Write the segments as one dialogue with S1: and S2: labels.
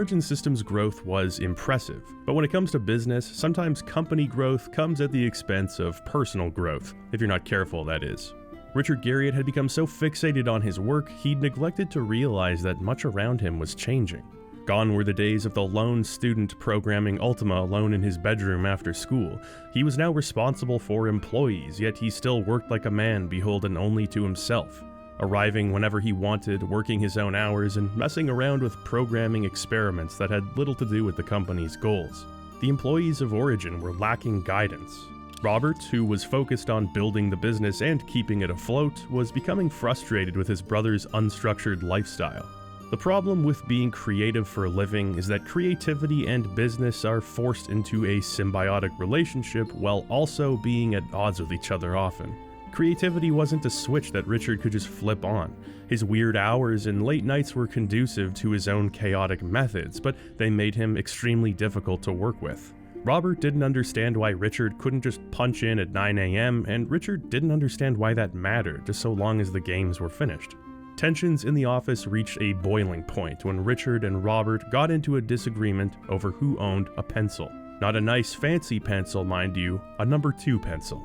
S1: Origin Systems' growth was impressive, but when it comes to business, sometimes company growth comes at the expense of personal growth, if you're not careful, that is. Richard Garriott had become so fixated on his work, he'd neglected to realize that much around him was changing. Gone were the days of the lone student programming Ultima alone in his bedroom after school. He was now responsible for employees, yet he still worked like a man beholden only to himself, arriving whenever he wanted, working his own hours, and messing around with programming experiments that had little to do with the company's goals. The employees of Origin were lacking guidance. Robert, who was focused on building the business and keeping it afloat, was becoming frustrated with his brother's unstructured lifestyle. The problem with being creative for a living is that creativity and business are forced into a symbiotic relationship while also being at odds with each other often. Creativity wasn't a switch that Richard could just flip on. His weird hours and late nights were conducive to his own chaotic methods, but they made him extremely difficult to work with. Robert didn't understand why Richard couldn't just punch in at 9 AM, and Richard didn't understand why that mattered, just so long as the games were finished. Tensions in the office reached a boiling point when Richard and Robert got into a disagreement over who owned a pencil. Not a nice fancy pencil, mind you, a number 2 pencil.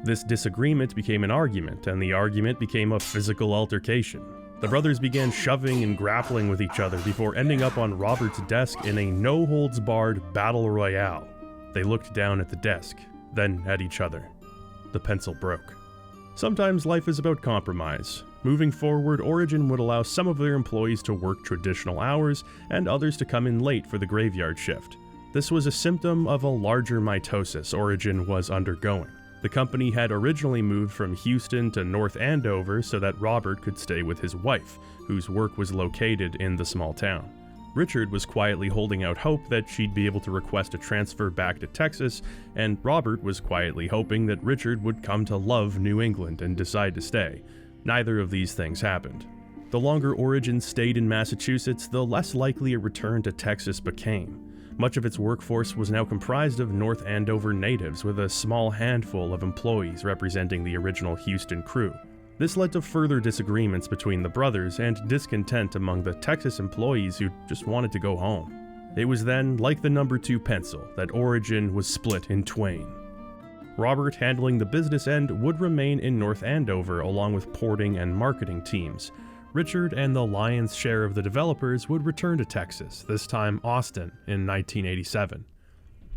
S1: This disagreement became an argument, and the argument became a physical altercation. The brothers began shoving and grappling with each other before ending up on Robert's desk in a no-holds-barred battle royale. They looked down at the desk, then at each other. The pencil broke. Sometimes life is about compromise. Moving forward, Origin would allow some of their employees to work traditional hours and others to come in late for the graveyard shift. This was a symptom of a larger mitosis Origin was undergoing. The company had originally moved from Houston to North Andover so that Robert could stay with his wife, whose work was located in the small town. Richard was quietly holding out hope that she'd be able to request a transfer back to Texas, and Robert was quietly hoping that Richard would come to love New England and decide to stay. Neither of these things happened. The longer Origin stayed in Massachusetts, the less likely a return to Texas became. Much of its workforce was now comprised of North Andover natives, with a small handful of employees representing the original Houston crew. This led to further disagreements between the brothers and discontent among the Texas employees who just wanted to go home. It was then, like the number 2 pencil, that Origin was split in twain. Robert, handling the business end, would remain in North Andover along with porting and marketing teams. Richard and the lion's share of the developers would return to Texas, this time Austin, in 1987.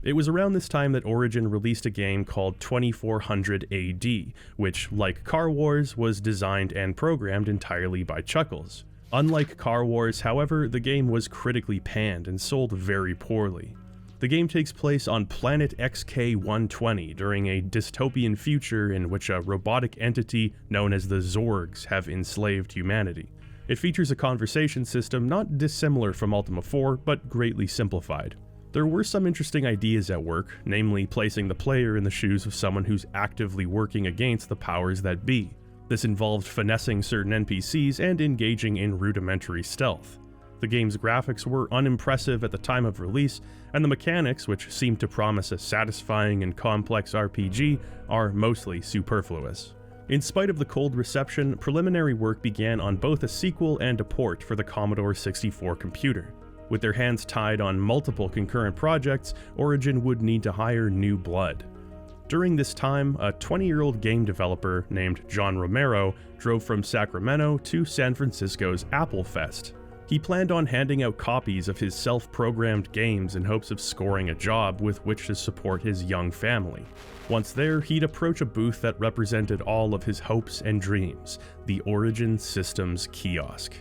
S1: It was around this time that Origin released a game called 2400 AD, which, like Car Wars, was designed and programmed entirely by Chuckles. Unlike Car Wars, however, the game was critically panned and sold very poorly. The game takes place on planet XK-120 during a dystopian future in which a robotic entity known as the Zorgs have enslaved humanity. It features a conversation system not dissimilar from Ultima IV, but greatly simplified. There were some interesting ideas at work, namely placing the player in the shoes of someone who's actively working against the powers that be. This involved finessing certain NPCs and engaging in rudimentary stealth. The game's graphics were unimpressive at the time of release, and the mechanics, which seemed to promise a satisfying and complex RPG, are mostly superfluous. In spite of the cold reception, preliminary work began on both a sequel and a port for the Commodore 64 computer. With their hands tied on multiple concurrent projects, Origin would need to hire new blood. During this time, a 20-year-old game developer named John Romero drove from Sacramento to San Francisco's Apple Fest. He planned on handing out copies of his self-programmed games in hopes of scoring a job with which to support his young family. Once there, he'd approach a booth that represented all of his hopes and dreams, the Origin Systems kiosk.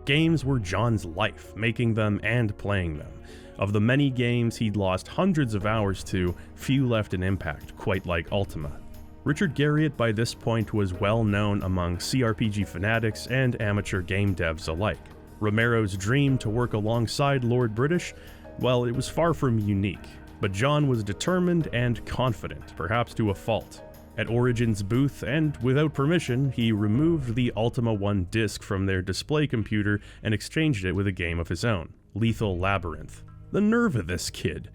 S1: Games were John's life, making them and playing them. Of the many games he'd lost hundreds of hours to, few left an impact quite like Ultima. Richard Garriott by this point was well known among CRPG fanatics and amateur game devs alike. Romero's dream to work alongside Lord British, well, it was far from unique, but John was determined and confident, perhaps to a fault. At Origin's booth, and without permission, he removed the Ultima I disc from their display computer and exchanged it with a game of his own, Lethal Labyrinth. The nerve of this kid!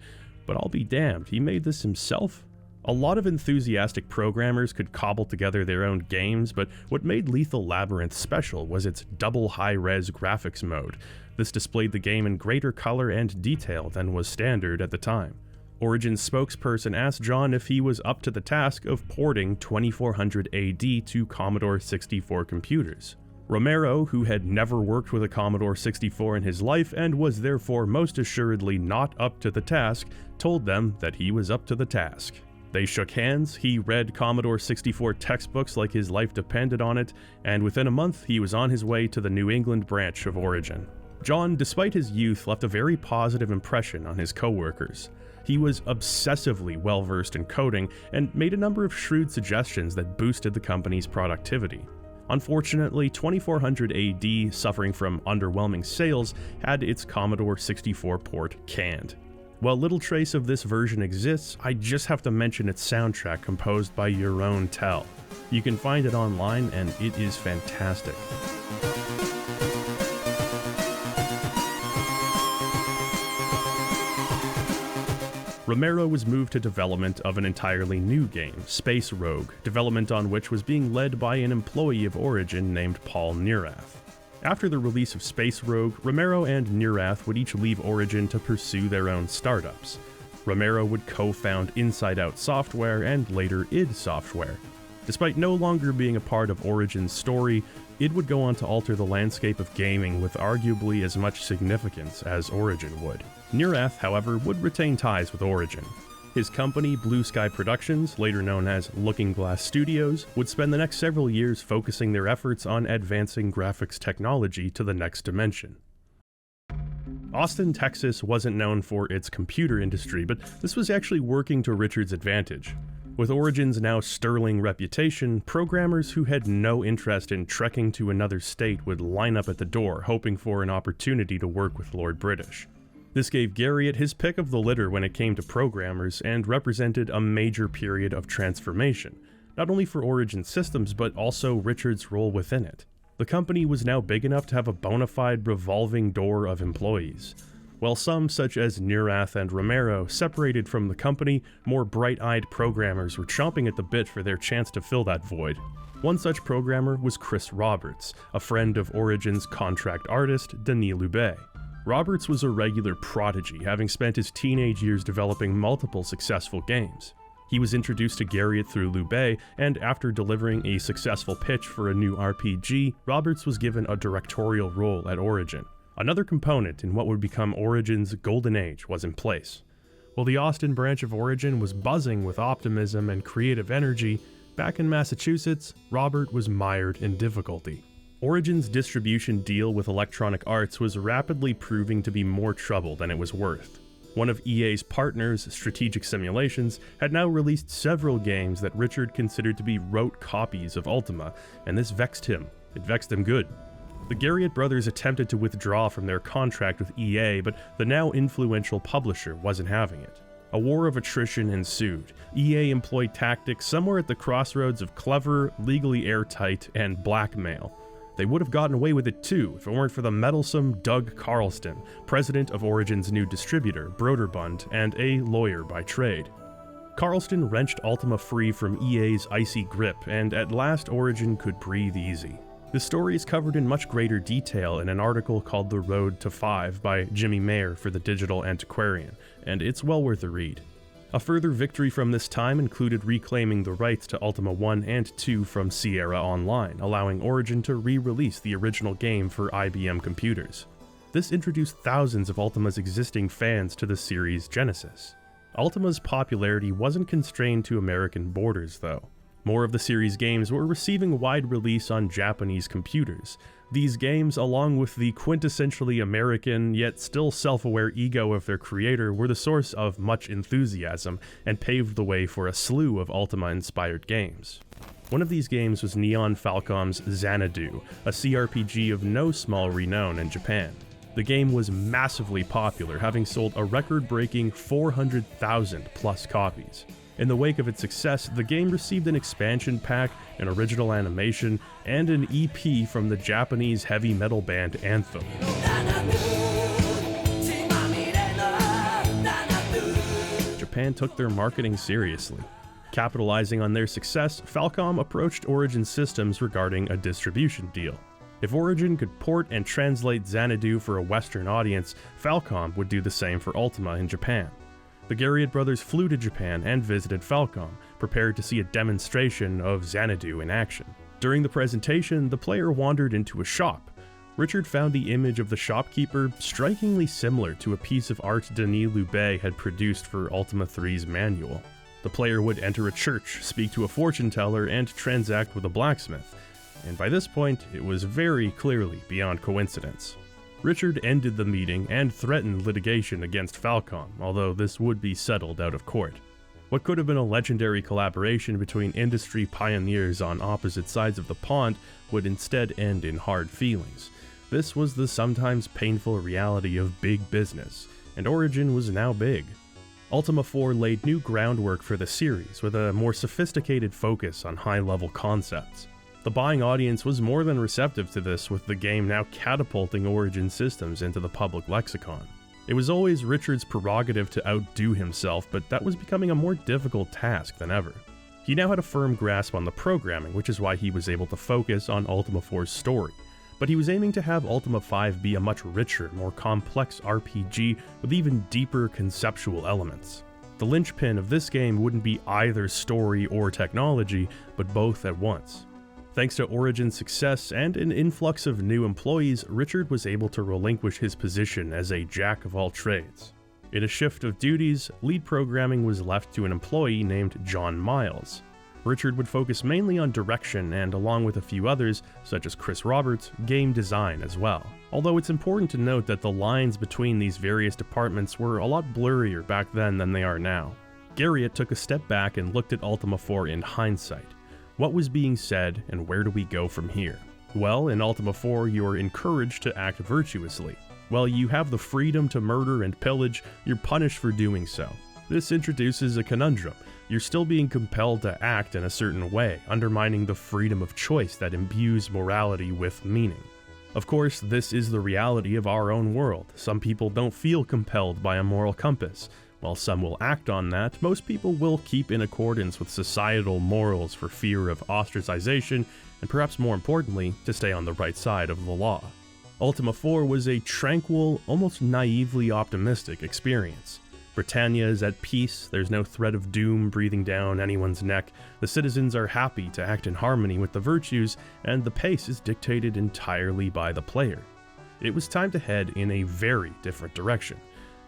S1: But I'll be damned, he made this himself? A lot of enthusiastic programmers could cobble together their own games, but what made Lethal Labyrinth special was its double high-res graphics mode. This displayed the game in greater color and detail than was standard at the time. Origin's spokesperson asked John if he was up to the task of porting 2400 AD to Commodore 64 computers. Romero, who had never worked with a Commodore 64 in his life and was therefore most assuredly not up to the task, told them that he was up to the task. They shook hands, he read Commodore 64 textbooks like his life depended on it, and within a month he was on his way to the New England branch of Origin. John, despite his youth, left a very positive impression on his co-workers. He was obsessively well-versed in coding and made a number of shrewd suggestions that boosted the company's productivity. Unfortunately, 2400 AD, suffering from underwhelming sales, had its Commodore 64 port canned. While little trace of this version exists, I just have to mention its soundtrack composed by Jeroen Tel. You can find it online and it is fantastic. Romero was moved to development of an entirely new game, Space Rogue, development on which was being led by an employee of Origin named Paul Neurath. After the release of Space Rogue, Romero and Neurath would each leave Origin to pursue their own startups. Romero would co-found Inside Out Software and later id Software. Despite no longer being a part of Origin's story, id would go on to alter the landscape of gaming with arguably as much significance as Origin would. Neurath, however, would retain ties with Origin. His company, Blue Sky Productions, later known as Looking Glass Studios, would spend the next several years focusing their efforts on advancing graphics technology to the next dimension. Austin, Texas wasn't known for its computer industry, but this was actually working to Richard's advantage. With Origin's now sterling reputation, programmers who had no interest in trekking to another state would line up at the door hoping for an opportunity to work with Lord British. This gave Garriott his pick of the litter when it came to programmers and represented a major period of transformation, not only for Origin systems but also Richard's role within it. The company was now big enough to have a bona fide revolving door of employees. While some, such as Neurath and Romero, separated from the company, more bright-eyed programmers were chomping at the bit for their chance to fill that void. One such programmer was Chris Roberts, a friend of Origin's contract artist, Denis Loubet. Roberts was a regular prodigy, having spent his teenage years developing multiple successful games. He was introduced to Garriott through Loubet, and after delivering a successful pitch for a new RPG, Roberts was given a directorial role at Origin. Another component in what would become Origin's golden age was in place. While the Austin branch of Origin was buzzing with optimism and creative energy, back in Massachusetts, Robert was mired in difficulty. Origin's distribution deal with Electronic Arts was rapidly proving to be more trouble than it was worth. One of EA's partners, Strategic Simulations, had now released several games that Richard considered to be rote copies of Ultima, and this vexed him. It vexed him good. The Garriott brothers attempted to withdraw from their contract with EA, but the now influential publisher wasn't having it. A war of attrition ensued. EA employed tactics somewhere at the crossroads of clever, legally airtight, and blackmail. They would have gotten away with it too if it weren't for the meddlesome Doug Carlston, president of Origin's new distributor, Broderbund, and a lawyer by trade. Carlston wrenched Ultima free from EA's icy grip, and at last Origin could breathe easy. The story is covered in much greater detail in an article called The Road to 5 by Jimmy Mayer for the Digital Antiquarian, and it's well worth a read. A further victory from this time included reclaiming the rights to Ultima 1 and 2 from Sierra Online, allowing Origin to re-release the original game for IBM computers. This introduced thousands of Ultima's existing fans to the series' genesis. Ultima's popularity wasn't constrained to American borders, though. More of the series' games were receiving wide release on Japanese computers. These games, along with the quintessentially American yet still self-aware ego of their creator, were the source of much enthusiasm and paved the way for a slew of Ultima-inspired games. One of these games was Neon Falcom's Xanadu, a CRPG of no small renown in Japan. The game was massively popular, having sold a record-breaking 400,000 plus copies. In the wake of its success, the game received an expansion pack, an original animation, and an EP from the Japanese heavy metal band Anthem. Japan took their marketing seriously. Capitalizing on their success, Falcom approached Origin Systems regarding a distribution deal. If Origin could port and translate Xanadu for a Western audience, Falcom would do the same for Ultima in Japan. The Garriott brothers flew to Japan and visited Falcom, prepared to see a demonstration of Xanadu in action. During the presentation, the player wandered into a shop. Richard found the image of the shopkeeper strikingly similar to a piece of art Denis Loubet had produced for Ultima III's manual. The player would enter a church, speak to a fortune teller, and transact with a blacksmith, and by this point, it was very clearly beyond coincidence. Richard ended the meeting and threatened litigation against Falcom, although this would be settled out of court. What could have been a legendary collaboration between industry pioneers on opposite sides of the pond would instead end in hard feelings. This was the sometimes painful reality of big business, and Origin was now big. Ultima IV laid new groundwork for the series with a more sophisticated focus on high-level concepts. The buying audience was more than receptive to this, with the game now catapulting Origin Systems into the public lexicon. It was always Richard's prerogative to outdo himself, but that was becoming a more difficult task than ever. He now had a firm grasp on the programming, which is why he was able to focus on Ultima IV's story. But he was aiming to have Ultima V be a much richer, more complex RPG with even deeper conceptual elements. The linchpin of this game wouldn't be either story or technology, but both at once. Thanks to Origin's success and an influx of new employees, Richard was able to relinquish his position as a jack of all trades. In a shift of duties, lead programming was left to an employee named John Miles. Richard would focus mainly on direction and, along with a few others, such as Chris Roberts, game design as well. Although it's important to note that the lines between these various departments were a lot blurrier back then than they are now. Garriott took a step back and looked at Ultima IV in hindsight. What was being said, and where do we go from here? Well, in Ultima IV, you are encouraged to act virtuously. While you have the freedom to murder and pillage, you're punished for doing so. This introduces a conundrum. You're still being compelled to act in a certain way, undermining the freedom of choice that imbues morality with meaning. Of course, this is the reality of our own world. Some people don't feel compelled by a moral compass. While some will act on that, most people will keep in accordance with societal morals for fear of ostracization, and perhaps more importantly, to stay on the right side of the law. Ultima IV was a tranquil, almost naively optimistic experience. Britannia is at peace, there's no threat of doom breathing down anyone's neck, the citizens are happy to act in harmony with the virtues, and the pace is dictated entirely by the player. It was time to head in a very different direction.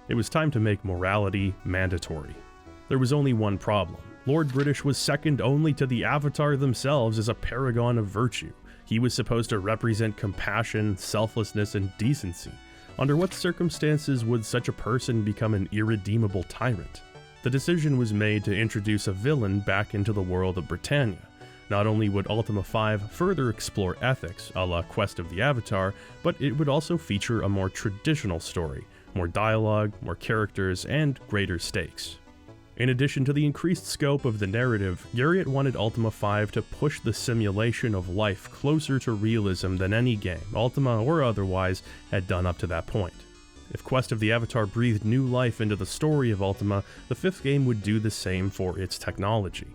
S1: It was time to make morality mandatory. There was only one problem. Lord British was second only to the Avatar themselves as a paragon of virtue. He was supposed to represent compassion, selflessness, and decency. Under what circumstances would such a person become an irredeemable tyrant? The decision was made to introduce a villain back into the world of Britannia. Not only would Ultima V further explore ethics, a la Quest of the Avatar, but it would also feature a more traditional story, more dialogue, more characters, and greater stakes. In addition to the increased scope of the narrative, Garriott wanted Ultima V to push the simulation of life closer to realism than any game, Ultima or otherwise, had done up to that point. If Quest of the Avatar breathed new life into the story of Ultima, the fifth game would do the same for its technology.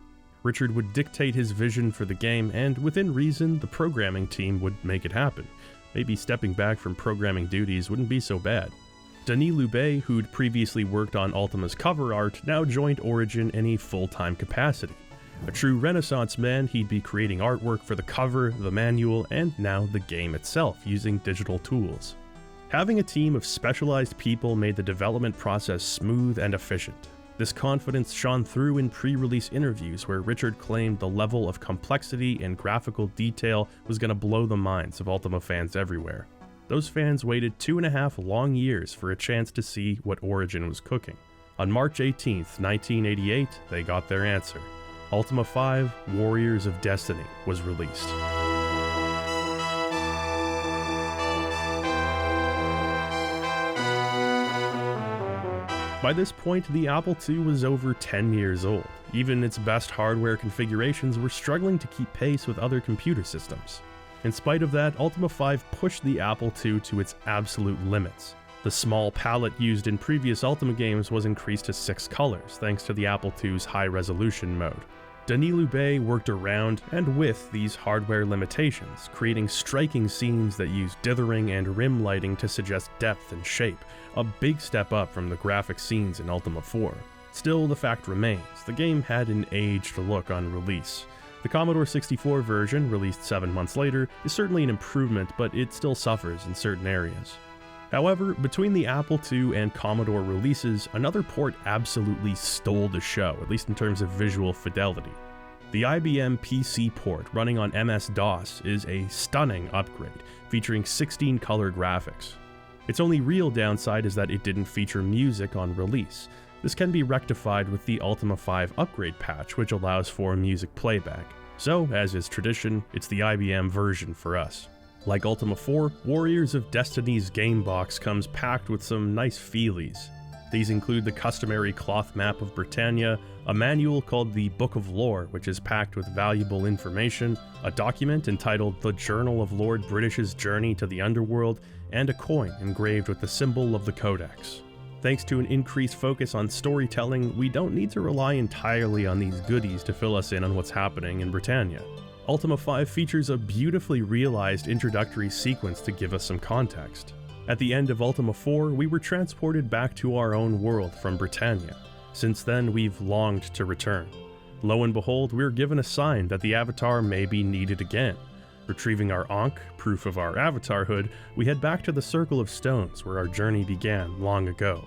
S1: Richard would dictate his vision for the game, and within reason, the programming team would make it happen. Maybe stepping back from programming duties wouldn't be so bad. Denis Loubet, who'd previously worked on Ultima's cover art, now joined Origin in a full-time capacity. A true Renaissance man, he'd be creating artwork for the cover, the manual, and now the game itself, using digital tools. Having a team of specialized people made the development process smooth and efficient. This confidence shone through in pre-release interviews where Richard claimed the level of complexity and graphical detail was going to blow the minds of Ultima fans everywhere. Those fans waited 2.5 long years for a chance to see what Origin was cooking. On March 18th, 1988, they got their answer. Ultima V: Warriors of Destiny was released. By this point, the Apple II was over 10 years old. Even its best hardware configurations were struggling to keep pace with other computer systems. In spite of that, Ultima V pushed the Apple II to its absolute limits. The small palette used in previous Ultima games was increased to 6 colors, thanks to the Apple II's high-resolution mode. Danilou Bay worked around and with these hardware limitations, creating striking scenes that use dithering and rim lighting to suggest depth and shape, a big step up from the graphic scenes in Ultima IV. Still, the fact remains, the game had an aged look on release. The Commodore 64 version, released 7 months later, is certainly an improvement, but it still suffers in certain areas. However, between the Apple II and Commodore releases, another port absolutely stole the show, at least in terms of visual fidelity. The IBM PC port running on MS-DOS is a stunning upgrade, featuring 16-color graphics. Its only real downside is that it didn't feature music on release. This can be rectified with the Ultima V upgrade patch, which allows for music playback. So, as is tradition, it's the IBM version for us. Like Ultima IV, Warriors of Destiny's game box comes packed with some nice feelies. These include the customary cloth map of Britannia, a manual called the Book of Lore, which is packed with valuable information, a document entitled The Journal of Lord British's Journey to the Underworld, and a coin engraved with the symbol of the Codex. Thanks to an increased focus on storytelling, we don't need to rely entirely on these goodies to fill us in on what's happening in Britannia. Ultima V features a beautifully realized introductory sequence to give us some context. At the end of Ultima IV, we were transported back to our own world from Britannia. Since then, we've longed to return. Lo and behold, we're given a sign that the Avatar may be needed again. Retrieving our Ankh, proof of our avatarhood, we head back to the Circle of Stones where our journey began long ago.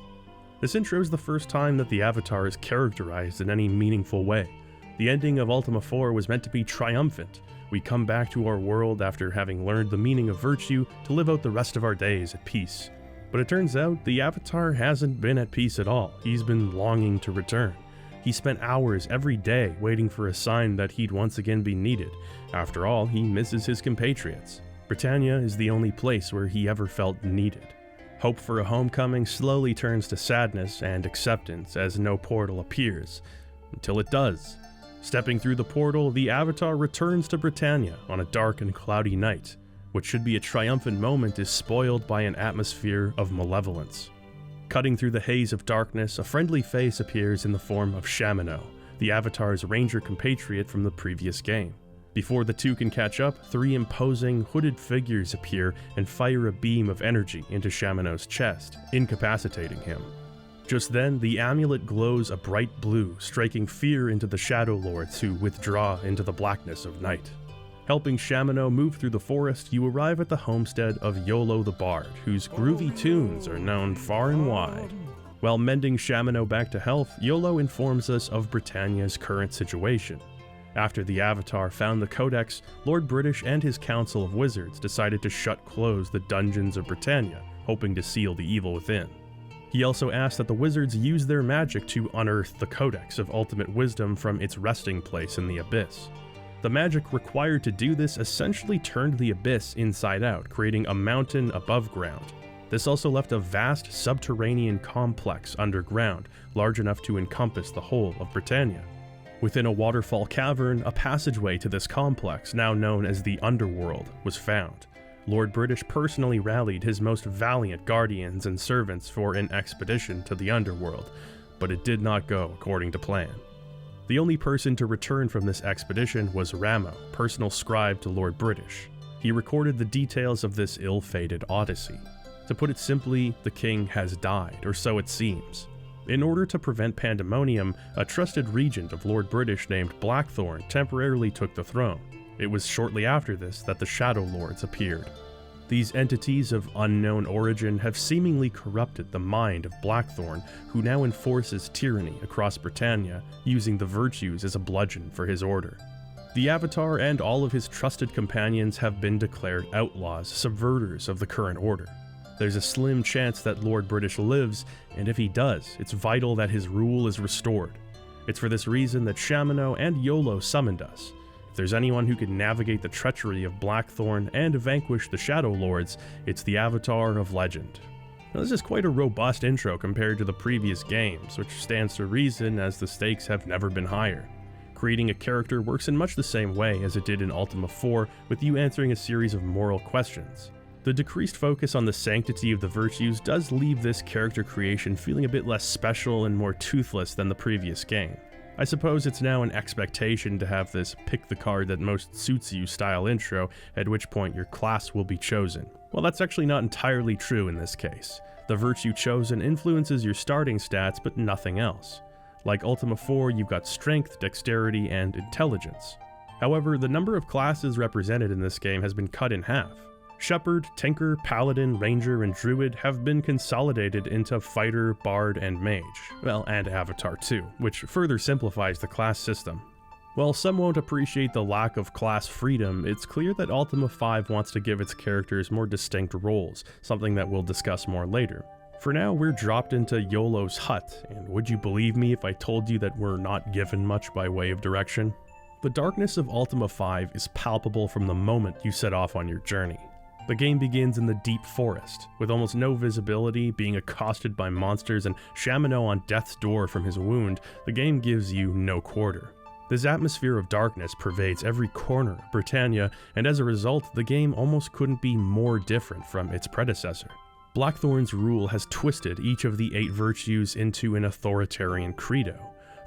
S1: This intro is the first time that the Avatar is characterized in any meaningful way. The ending of Ultima IV was meant to be triumphant. We come back to our world after having learned the meaning of virtue to live out the rest of our days at peace. But it turns out the Avatar hasn't been at peace at all. He's been longing to return. He spent hours every day waiting for a sign that he'd once again be needed. After all, he misses his compatriots. Britannia is the only place where he ever felt needed. Hope for a homecoming slowly turns to sadness and acceptance as no portal appears, until it does. Stepping through the portal, the Avatar returns to Britannia on a dark and cloudy night. What should be a triumphant moment is spoiled by an atmosphere of malevolence. Cutting through the haze of darkness, a friendly face appears in the form of Shamino, the Avatar's ranger compatriot from the previous game. Before the two can catch up, 3 imposing, hooded figures appear and fire a beam of energy into Shamino's chest, incapacitating him. Just then, the amulet glows a bright blue, striking fear into the Shadowlords who withdraw into the blackness of night. Helping Shamino move through the forest, you arrive at the homestead of Iolo the Bard, whose groovy tunes are known far and wide. While mending Shamino back to health, Iolo informs us of Britannia's current situation. After the Avatar found the Codex, Lord British and his Council of Wizards decided to shut close the dungeons of Britannia, hoping to seal the evil within. He also asked that the wizards use their magic to unearth the Codex of Ultimate Wisdom from its resting place in the Abyss. The magic required to do this essentially turned the Abyss inside out, creating a mountain above ground. This also left a vast subterranean complex underground, large enough to encompass the whole of Britannia. Within a waterfall cavern, a passageway to this complex, now known as the Underworld, was found. Lord British personally rallied his most valiant guardians and servants for an expedition to the Underworld, but it did not go according to plan. The only person to return from this expedition was Ramo, personal scribe to Lord British. He recorded the details of this ill-fated odyssey. To put it simply, the king has died, or so it seems. In order to prevent pandemonium, a trusted regent of Lord British named Blackthorn temporarily took the throne. It was shortly after this that the Shadowlords appeared. These entities of unknown origin have seemingly corrupted the mind of Blackthorn, who now enforces tyranny across Britannia, using the virtues as a bludgeon for his order. The Avatar and all of his trusted companions have been declared outlaws, subverters of the current order. There's a slim chance that Lord British lives, and if he does, it's vital that his rule is restored. It's for this reason that Shamino and Iolo summoned us. If there's anyone who can navigate the treachery of Blackthorn and vanquish the Shadowlords, it's the Avatar of Legend. Now, this is quite a robust intro compared to the previous games, which stands to reason as the stakes have never been higher. Creating a character works in much the same way as it did in Ultima IV, with you answering a series of moral questions. The decreased focus on the sanctity of the virtues does leave this character creation feeling a bit less special and more toothless than the previous game. I suppose it's now an expectation to have this pick the card that most suits you style intro, at which point your class will be chosen. Well, that's actually not entirely true in this case. The virtue chosen influences your starting stats, but nothing else. Like Ultima IV, you've got strength, dexterity, and intelligence. However, the number of classes represented in this game has been cut in half. Shepherd, Tinker, Paladin, Ranger, and Druid have been consolidated into Fighter, Bard, and Mage. Well, and Avatar too, which further simplifies the class system. While some won't appreciate the lack of class freedom, it's clear that Ultima V wants to give its characters more distinct roles, something that we'll discuss more later. For now, we're dropped into YOLO's hut, and would you believe me if I told you that we're not given much by way of direction? The darkness of Ultima V is palpable from the moment you set off on your journey. The game begins in the deep forest, with almost no visibility, being accosted by monsters, and Chamino on death's door from his wound. The game gives you no quarter. This atmosphere of darkness pervades every corner of Britannia, and as a result, the game almost couldn't be more different from its predecessor. Blackthorn's rule has twisted each of the 8 virtues into an authoritarian credo.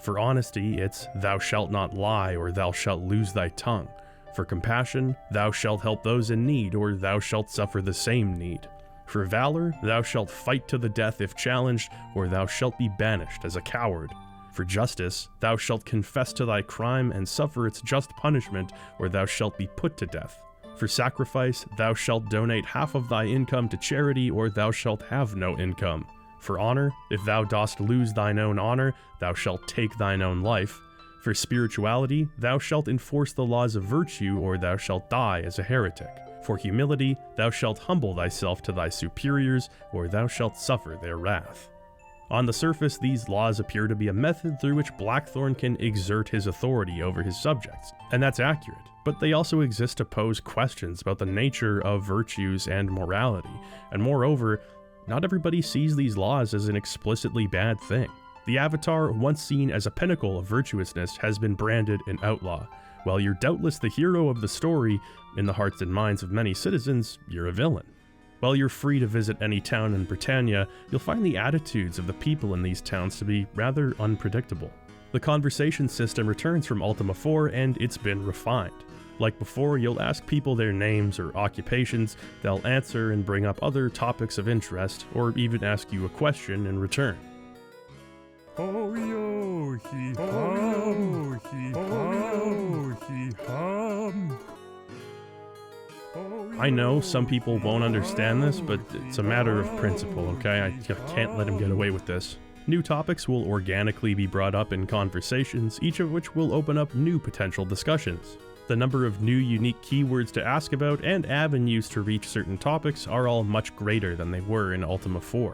S1: For honesty, it's "thou shalt not lie" or "thou shalt lose thy tongue." For compassion, "thou shalt help those in need," or "thou shalt suffer the same need." For valor, "thou shalt fight to the death if challenged," or "thou shalt be banished as a coward." For justice, "thou shalt confess to thy crime and suffer its just punishment," or "thou shalt be put to death." For sacrifice, "thou shalt donate half of thy income to charity," or "thou shalt have no income." For honor, "if thou dost lose thine own honor, thou shalt take thine own life." For spirituality, "thou shalt enforce the laws of virtue," or "thou shalt die as a heretic." For humility, "thou shalt humble thyself to thy superiors," or "thou shalt suffer their wrath. On the surface, these laws appear to be a method through which Blackthorn can exert his authority over his subjects, and that's accurate, but they also exist to pose questions about the nature of virtues and morality, and moreover, not everybody sees these laws as an explicitly bad thing. The Avatar, once seen as a pinnacle of virtuousness, has been branded an outlaw. While you're doubtless the hero of the story, in the hearts and minds of many citizens, you're a villain. While you're free to visit any town in Britannia, you'll find the attitudes of the people in these towns to be rather unpredictable. The conversation system returns from Ultima IV, and it's been refined. Like before, you'll ask people their names or occupations, they'll answer and bring up other topics of interest, or even ask you a question in return. I know some people won't understand this, but it's a matter of principle, okay? I can't let him get away with this. New topics will organically be brought up in conversations, each of which will open up new potential discussions. The number of new unique keywords to ask about and avenues to reach certain topics are all much greater than they were in Ultima IV.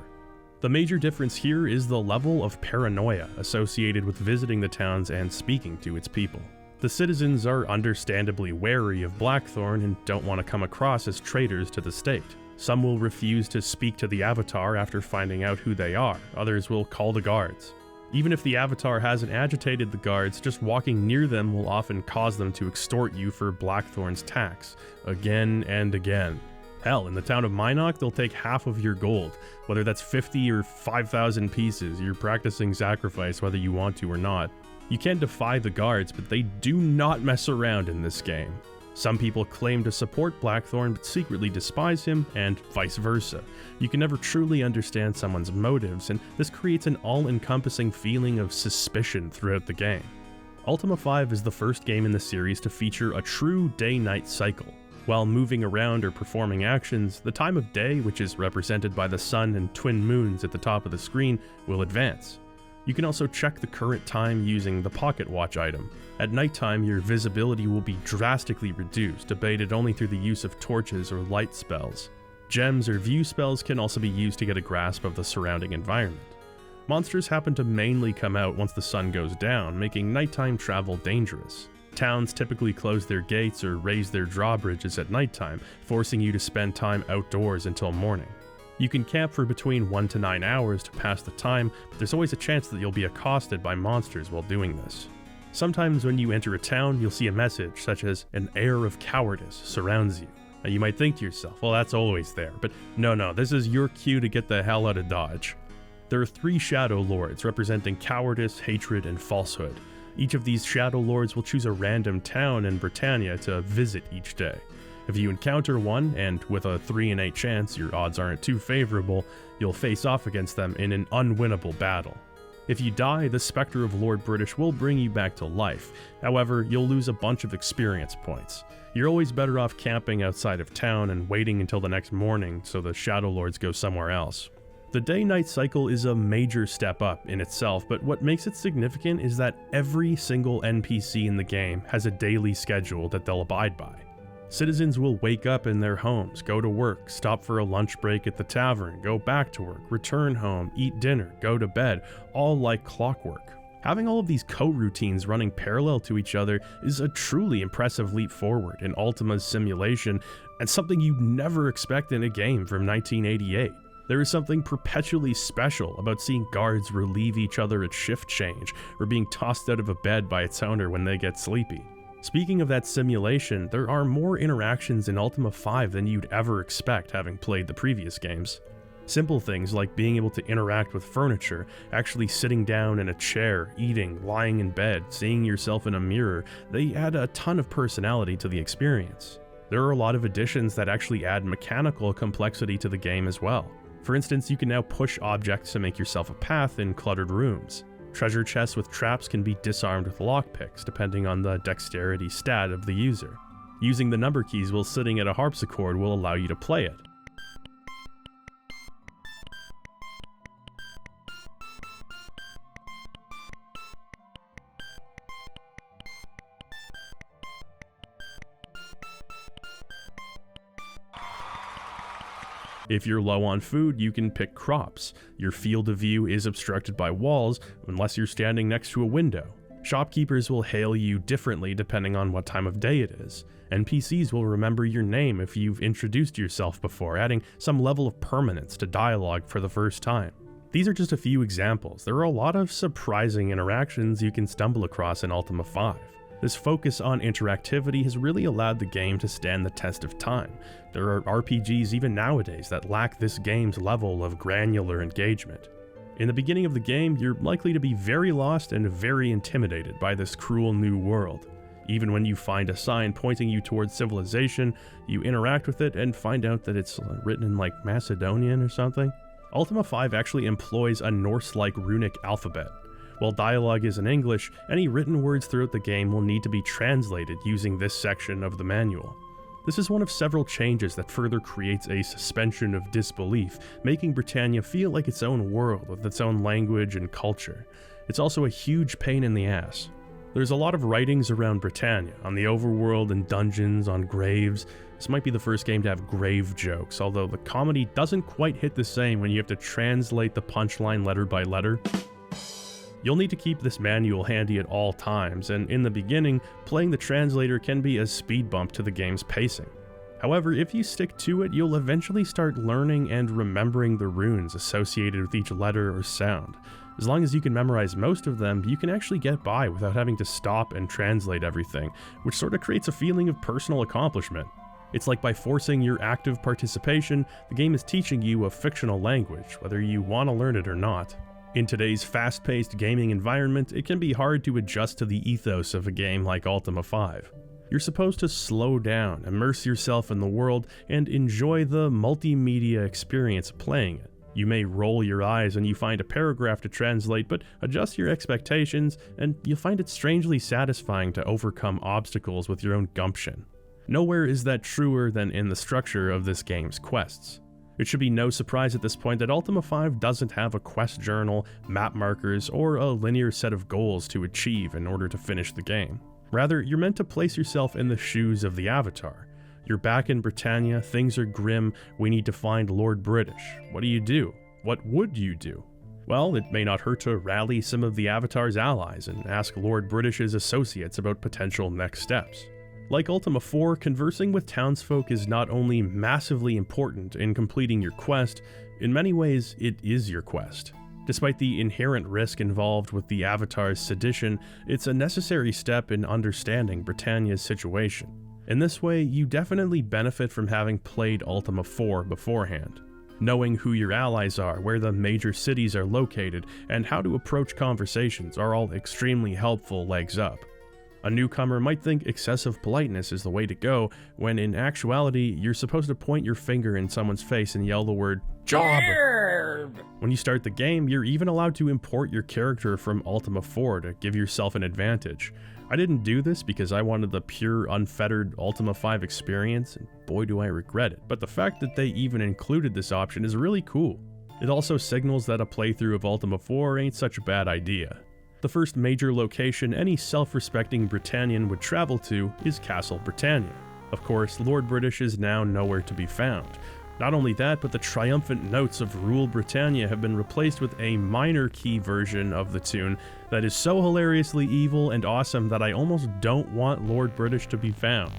S1: The major difference here is the level of paranoia associated with visiting the towns and speaking to its people. The citizens are understandably wary of Blackthorn and don't want to come across as traitors to the state. Some will refuse to speak to the Avatar after finding out who they are, others will call the guards. Even if the Avatar hasn't agitated the guards, just walking near them will often cause them to extort you for Blackthorn's tax, again and again. Hell, in the town of Minok, they'll take half of your gold, whether that's 50 or 5,000 pieces. You're practicing sacrifice whether you want to or not. You can defy the guards, but they do not mess around in this game. Some people claim to support Blackthorn but secretly despise him, and vice versa. You can never truly understand someone's motives, and this creates an all-encompassing feeling of suspicion throughout the game. Ultima V is the first game in the series to feature a true day-night cycle. While moving around or performing actions, the time of day, which is represented by the sun and twin moons at the top of the screen, will advance. You can also check the current time using the pocket watch item. At nighttime, your visibility will be drastically reduced, abated only through the use of torches or light spells. Gems or view spells can also be used to get a grasp of the surrounding environment. Monsters happen to mainly come out once the sun goes down, making nighttime travel dangerous. Towns typically close their gates or raise their drawbridges at nighttime, forcing you to spend time outdoors until morning. You can camp for between 1 to 9 hours to pass the time, but there's always a chance that you'll be accosted by monsters while doing this. Sometimes when you enter a town, you'll see a message such as "an air of cowardice surrounds you." Now you might think to yourself, well, that's always there, but no, this is your cue to get the hell out of Dodge. There are 3 Shadowlords representing cowardice, hatred, and falsehood. Each of these Shadowlords will choose a random town in Britannia to visit each day. If you encounter one, and with a 3 in 8 chance your odds aren't too favorable, you'll face off against them in an unwinnable battle. If you die, the Spectre of Lord British will bring you back to life. However, you'll lose a bunch of experience points. You're always better off camping outside of town and waiting until the next morning so the Shadowlords go somewhere else. The day-night cycle is a major step up in itself, but what makes it significant is that every single NPC in the game has a daily schedule that they'll abide by. Citizens will wake up in their homes, go to work, stop for a lunch break at the tavern, go back to work, return home, eat dinner, go to bed, all like clockwork. Having all of these co-routines running parallel to each other is a truly impressive leap forward in Ultima's simulation, and something you'd never expect in a game from 1988. There is something perpetually special about seeing guards relieve each other at shift change, or being tossed out of a bed by its owner when they get sleepy. Speaking of that simulation, there are more interactions in Ultima V than you'd ever expect having played the previous games. Simple things like being able to interact with furniture, actually sitting down in a chair, eating, lying in bed, seeing yourself in a mirror, they add a ton of personality to the experience. There are a lot of additions that actually add mechanical complexity to the game as well. For instance, you can now push objects to make yourself a path in cluttered rooms. Treasure chests with traps can be disarmed with lockpicks, depending on the dexterity stat of the user. Using the number keys while sitting at a harpsichord will allow you to play it. If you're low on food, you can pick crops. Your field of view is obstructed by walls, unless you're standing next to a window. Shopkeepers will hail you differently depending on what time of day it is. NPCs will remember your name if you've introduced yourself before, adding some level of permanence to dialogue for the first time. These are just a few examples. There are a lot of surprising interactions you can stumble across in Ultima V. This focus on interactivity has really allowed the game to stand the test of time. There are RPGs even nowadays that lack this game's level of granular engagement. In the beginning of the game, you're likely to be very lost and very intimidated by this cruel new world. Even when you find a sign pointing you towards civilization, you interact with it and find out that it's written in like Macedonian or something. Ultima V actually employs a Norse-like runic alphabet. While dialogue is in English, any written words throughout the game will need to be translated using this section of the manual. This is one of several changes that further creates a suspension of disbelief, making Britannia feel like its own world with its own language and culture. It's also a huge pain in the ass. There's a lot of writings around Britannia, on the overworld and dungeons, on graves. This might be the first game to have grave jokes, although the comedy doesn't quite hit the same when you have to translate the punchline letter by letter. You'll need to keep this manual handy at all times, and in the beginning, playing the translator can be a speed bump to the game's pacing. However, if you stick to it, you'll eventually start learning and remembering the runes associated with each letter or sound. As long as you can memorize most of them, you can actually get by without having to stop and translate everything, which sort of creates a feeling of personal accomplishment. It's like by forcing your active participation, the game is teaching you a fictional language, whether you want to learn it or not. In today's fast-paced gaming environment, it can be hard to adjust to the ethos of a game like Ultima V. You're supposed to slow down, immerse yourself in the world, and enjoy the multimedia experience of playing it. You may roll your eyes when you find a paragraph to translate, but adjust your expectations, and you'll find it strangely satisfying to overcome obstacles with your own gumption. Nowhere is that truer than in the structure of this game's quests. It should be no surprise at this point that Ultima V doesn't have a quest journal, map markers, or a linear set of goals to achieve in order to finish the game. Rather, you're meant to place yourself in the shoes of the avatar. You're back in Britannia, things are grim, we need to find Lord British. What do you do? What would you do? Well, it may not hurt to rally some of the avatar's allies and ask Lord British's associates about potential next steps. Like Ultima IV, conversing with townsfolk is not only massively important in completing your quest, in many ways it is your quest. Despite the inherent risk involved with the Avatar's sedition, it's a necessary step in understanding Britannia's situation. In this way, you definitely benefit from having played Ultima IV beforehand. Knowing who your allies are, where the major cities are located, and how to approach conversations are all extremely helpful legs up. A newcomer might think excessive politeness is the way to go, when in actuality, you're supposed to point your finger in someone's face and yell the word, "Job!" When you start the game, you're even allowed to import your character from Ultima IV to give yourself an advantage. I didn't do this because I wanted the pure, unfettered Ultima V experience, and boy do I regret it, but the fact that they even included this option is really cool. It also signals that a playthrough of Ultima IV ain't such a bad idea. The first major location any self-respecting Britannian would travel to is Castle Britannia. Of course, Lord British is now nowhere to be found. Not only that, but the triumphant notes of Rule Britannia have been replaced with a minor key version of the tune that is so hilariously evil and awesome that I almost don't want Lord British to be found.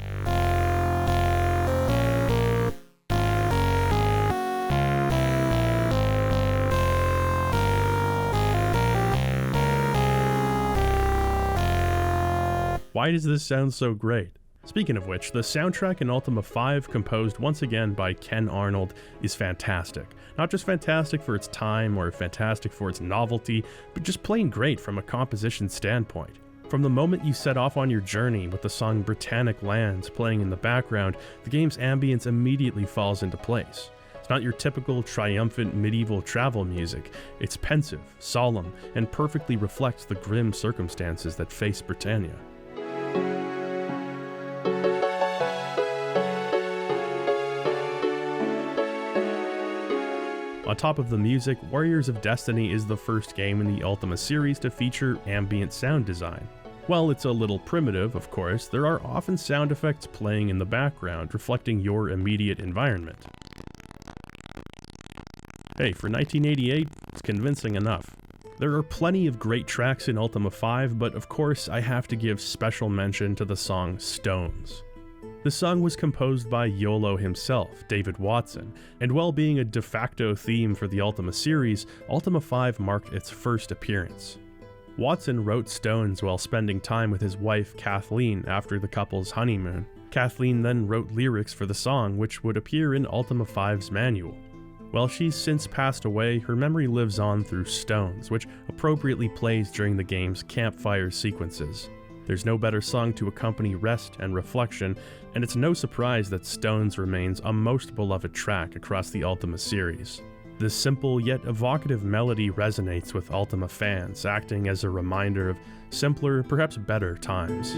S1: Why does this sound so great? Speaking of which, the soundtrack in Ultima V, composed once again by Ken Arnold, is fantastic. Not just fantastic for its time or fantastic for its novelty, but just plain great from a composition standpoint. From the moment you set off on your journey with the song Britannic Lands playing in the background, the game's ambience immediately falls into place. It's not your typical triumphant medieval travel music. It's pensive, solemn, and perfectly reflects the grim circumstances that face Britannia. On top of the music, Warriors of Destiny is the first game in the Ultima series to feature ambient sound design. While it's a little primitive, of course, there are often sound effects playing in the background, reflecting your immediate environment. Hey, for 1988, it's convincing enough. There are plenty of great tracks in Ultima V, but of course I have to give special mention to the song Stones. The song was composed by YOLO himself, David Watson, and while being a de facto theme for the Ultima series, Ultima V marked its first appearance. Watson wrote Stones while spending time with his wife Kathleen after the couple's honeymoon. Kathleen then wrote lyrics for the song, which would appear in Ultima V's manual. While she's since passed away, her memory lives on through Stones, which appropriately plays during the game's campfire sequences. There's no better song to accompany rest and reflection, and it's no surprise that Stones remains a most beloved track across the Ultima series. This simple yet evocative melody resonates with Ultima fans, acting as a reminder of simpler, perhaps better times.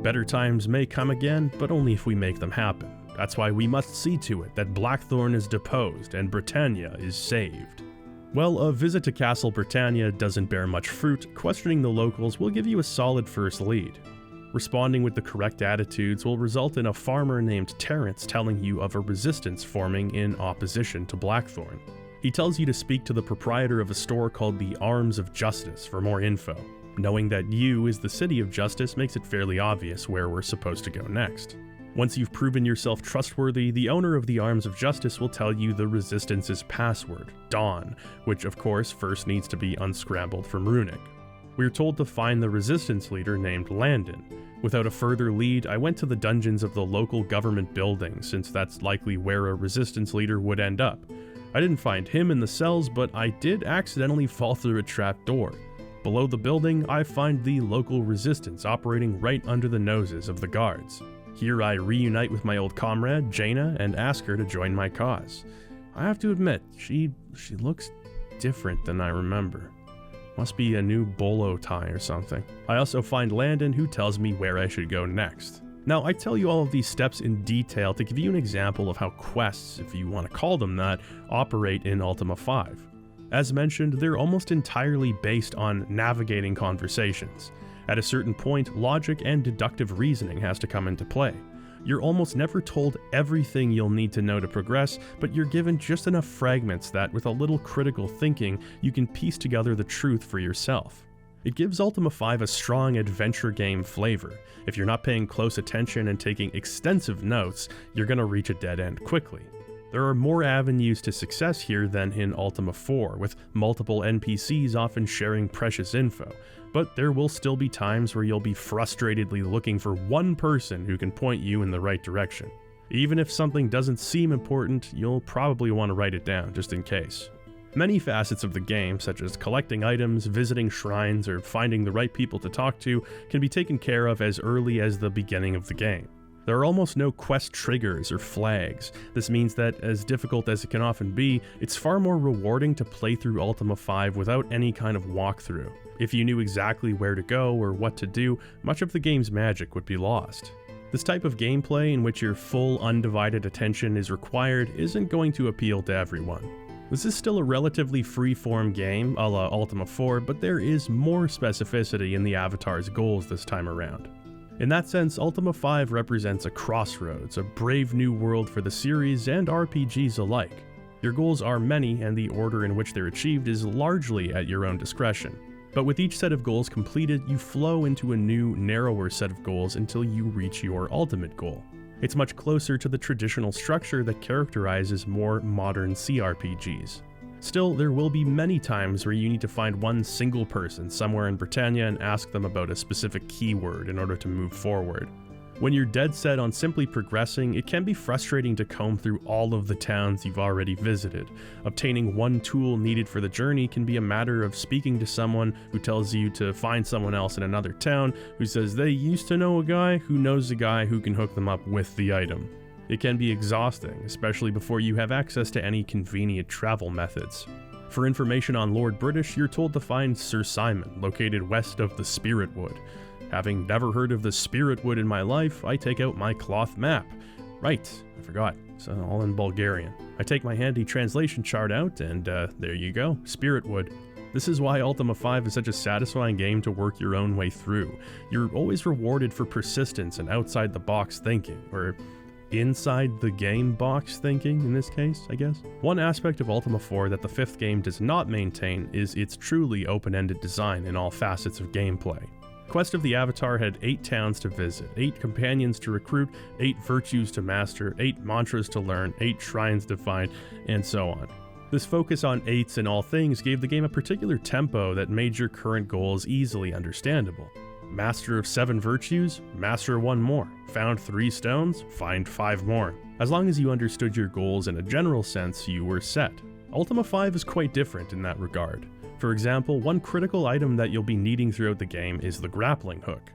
S1: Better times may come again, but only if we make them happen. That's why we must see to it that Blackthorn is deposed and Britannia is saved. Well, a visit to Castle Britannia doesn't bear much fruit. Questioning the locals will give you a solid first lead. Responding with the correct attitudes will result in a farmer named Terrence telling you of a resistance forming in opposition to Blackthorn. He tells you to speak to the proprietor of a store called the Arms of Justice for more info. Knowing that you is the City of Justice makes it fairly obvious where we're supposed to go next. Once you've proven yourself trustworthy, the owner of the Arms of Justice will tell you the Resistance's password, Dawn, which of course first needs to be unscrambled from Runic. We're told to find the Resistance leader named Landon. Without a further lead, I went to the dungeons of the local government building, since that's likely where a Resistance leader would end up. I didn't find him in the cells, but I did accidentally fall through a trap door. Below the building, I find the local Resistance operating right under the noses of the guards. Here I reunite with my old comrade, Jaina, and ask her to join my cause. I have to admit, she looks different than I remember. Must be a new bolo tie or something. I also find Landon, who tells me where I should go next. Now, I tell you all of these steps in detail to give you an example of how quests, if you want to call them that, operate in Ultima V. As mentioned, they're almost entirely based on navigating conversations. At a certain point, logic and deductive reasoning has to come into play. You're almost never told everything you'll need to know to progress, but you're given just enough fragments that, with a little critical thinking, you can piece together the truth for yourself. It gives Ultima V a strong adventure game flavor. If you're not paying close attention and taking extensive notes, you're gonna reach a dead end quickly. There are more avenues to success here than in Ultima IV, with multiple NPCs often sharing precious info, but there will still be times where you'll be frustratedly looking for one person who can point you in the right direction. Even if something doesn't seem important, you'll probably want to write it down just in case. Many facets of the game, such as collecting items, visiting shrines, or finding the right people to talk to, can be taken care of as early as the beginning of the game. There are almost no quest triggers or flags. This means that, as difficult as it can often be, it's far more rewarding to play through Ultima V without any kind of walkthrough. If you knew exactly where to go or what to do, much of the game's magic would be lost. This type of gameplay in which your full undivided attention is required isn't going to appeal to everyone. This is still a relatively free-form game, a la Ultima IV, but there is more specificity in the Avatar's goals this time around. In that sense, Ultima V represents a crossroads, a brave new world for the series and RPGs alike. Your goals are many, and the order in which they're achieved is largely at your own discretion. But with each set of goals completed, you flow into a new, narrower set of goals until you reach your ultimate goal. It's much closer to the traditional structure that characterizes more modern CRPGs. Still, there will be many times where you need to find one single person somewhere in Britannia and ask them about a specific keyword in order to move forward. When you're dead set on simply progressing, it can be frustrating to comb through all of the towns you've already visited. Obtaining one tool needed for the journey can be a matter of speaking to someone who tells you to find someone else in another town who says they used to know a guy who knows a guy who can hook them up with the item. It can be exhausting, especially before you have access to any convenient travel methods. For information on Lord British, you're told to find Sir Simon, located west of the Spirit Wood. Having never heard of the Spirit Wood in my life, I take out my cloth map. Right, I forgot, it's all in Bulgarian. I take my handy translation chart out, and there you go, Spirit Wood. This is why Ultima V is such a satisfying game to work your own way through. You're always rewarded for persistence and outside-the-box thinking, or inside the game box thinking in this case, I guess. One aspect of Ultima IV that the fifth game does not maintain is its truly open-ended design in all facets of gameplay. Quest of the Avatar had 8 towns to visit, 8 companions to recruit, 8 virtues to master, 8 mantras to learn, 8 shrines to find, and so on. This focus on 8s in all things gave the game a particular tempo that made your current goals easily understandable. Master of 7 virtues, master 1 more. Found 3 stones, find 5 more. As long as you understood your goals in a general sense, you were set. Ultima V is quite different in that regard. For example, one critical item that you'll be needing throughout the game is the grappling hook.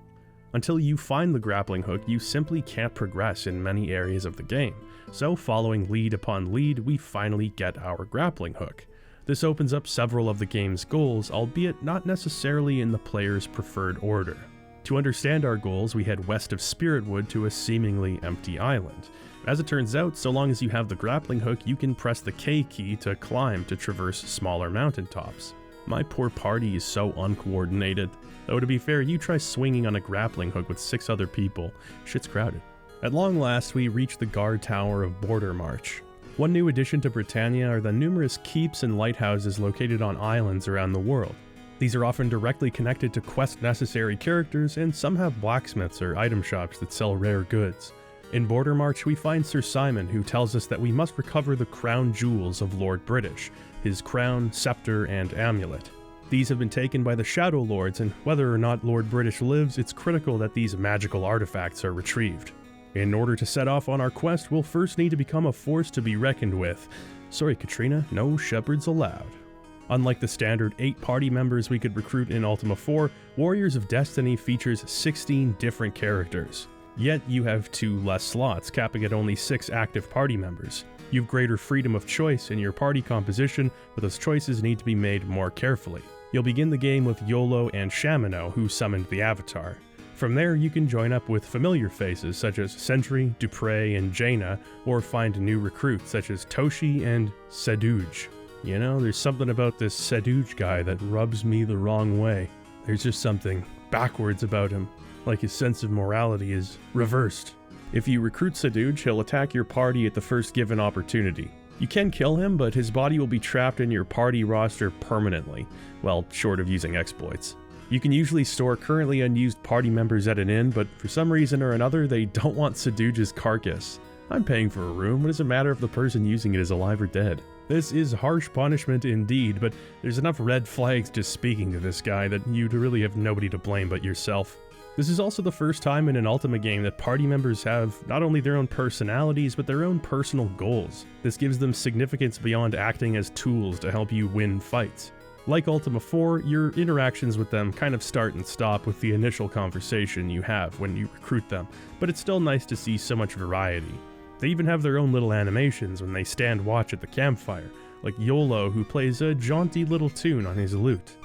S1: Until you find the grappling hook, you simply can't progress in many areas of the game. So following lead upon lead, we finally get our grappling hook. This opens up several of the game's goals, albeit not necessarily in the player's preferred order. To understand our goals, we head west of Spiritwood to a seemingly empty island. As it turns out, so long as you have the grappling hook, you can press the K key to climb to traverse smaller mountaintops. My poor party is so uncoordinated. Though to be fair, you try swinging on a grappling hook with 6 other people. Shit's crowded. At long last, we reach the guard tower of Border March. One new addition to Britannia are the numerous keeps and lighthouses located on islands around the world. These are often directly connected to quest-necessary characters, and some have blacksmiths or item shops that sell rare goods. In Border March, we find Sir Simon, who tells us that we must recover the crown jewels of Lord British, his crown, sceptre, and amulet. These have been taken by the Shadowlords, and whether or not Lord British lives, it's critical that these magical artifacts are retrieved. In order to set off on our quest, we'll first need to become a force to be reckoned with. Sorry, Katrina, no shepherds allowed. Unlike the standard 8 party members we could recruit in Ultima IV, Warriors of Destiny features 16 different characters. Yet you have 2 less slots, capping at only 6 active party members. You've greater freedom of choice in your party composition, but those choices need to be made more carefully. You'll begin the game with Yolo and Shamino, who summoned the Avatar. From there, you can join up with familiar faces such as Sentry, Dupre, and Jaina, or find new recruits such as Toshi and Seduj. You know, there's something about this Seduj guy that rubs me the wrong way. There's just something backwards about him, like his sense of morality is reversed. If you recruit Seduj, he'll attack your party at the first given opportunity. You can kill him, but his body will be trapped in your party roster permanently, well, short of using exploits. You can usually store currently unused party members at an inn, but for some reason or another, they don't want Seduj's carcass. I'm paying for a room, what does it matter if the person using it is alive or dead? This is harsh punishment indeed, but there's enough red flags just speaking to this guy that you'd really have nobody to blame but yourself. This is also the first time in an Ultima game that party members have not only their own personalities, but their own personal goals. This gives them significance beyond acting as tools to help you win fights. Like Ultima IV, your interactions with them kind of start and stop with the initial conversation you have when you recruit them, but it's still nice to see so much variety. They even have their own little animations when they stand watch at the campfire, like YOLO, who plays a jaunty little tune on his lute.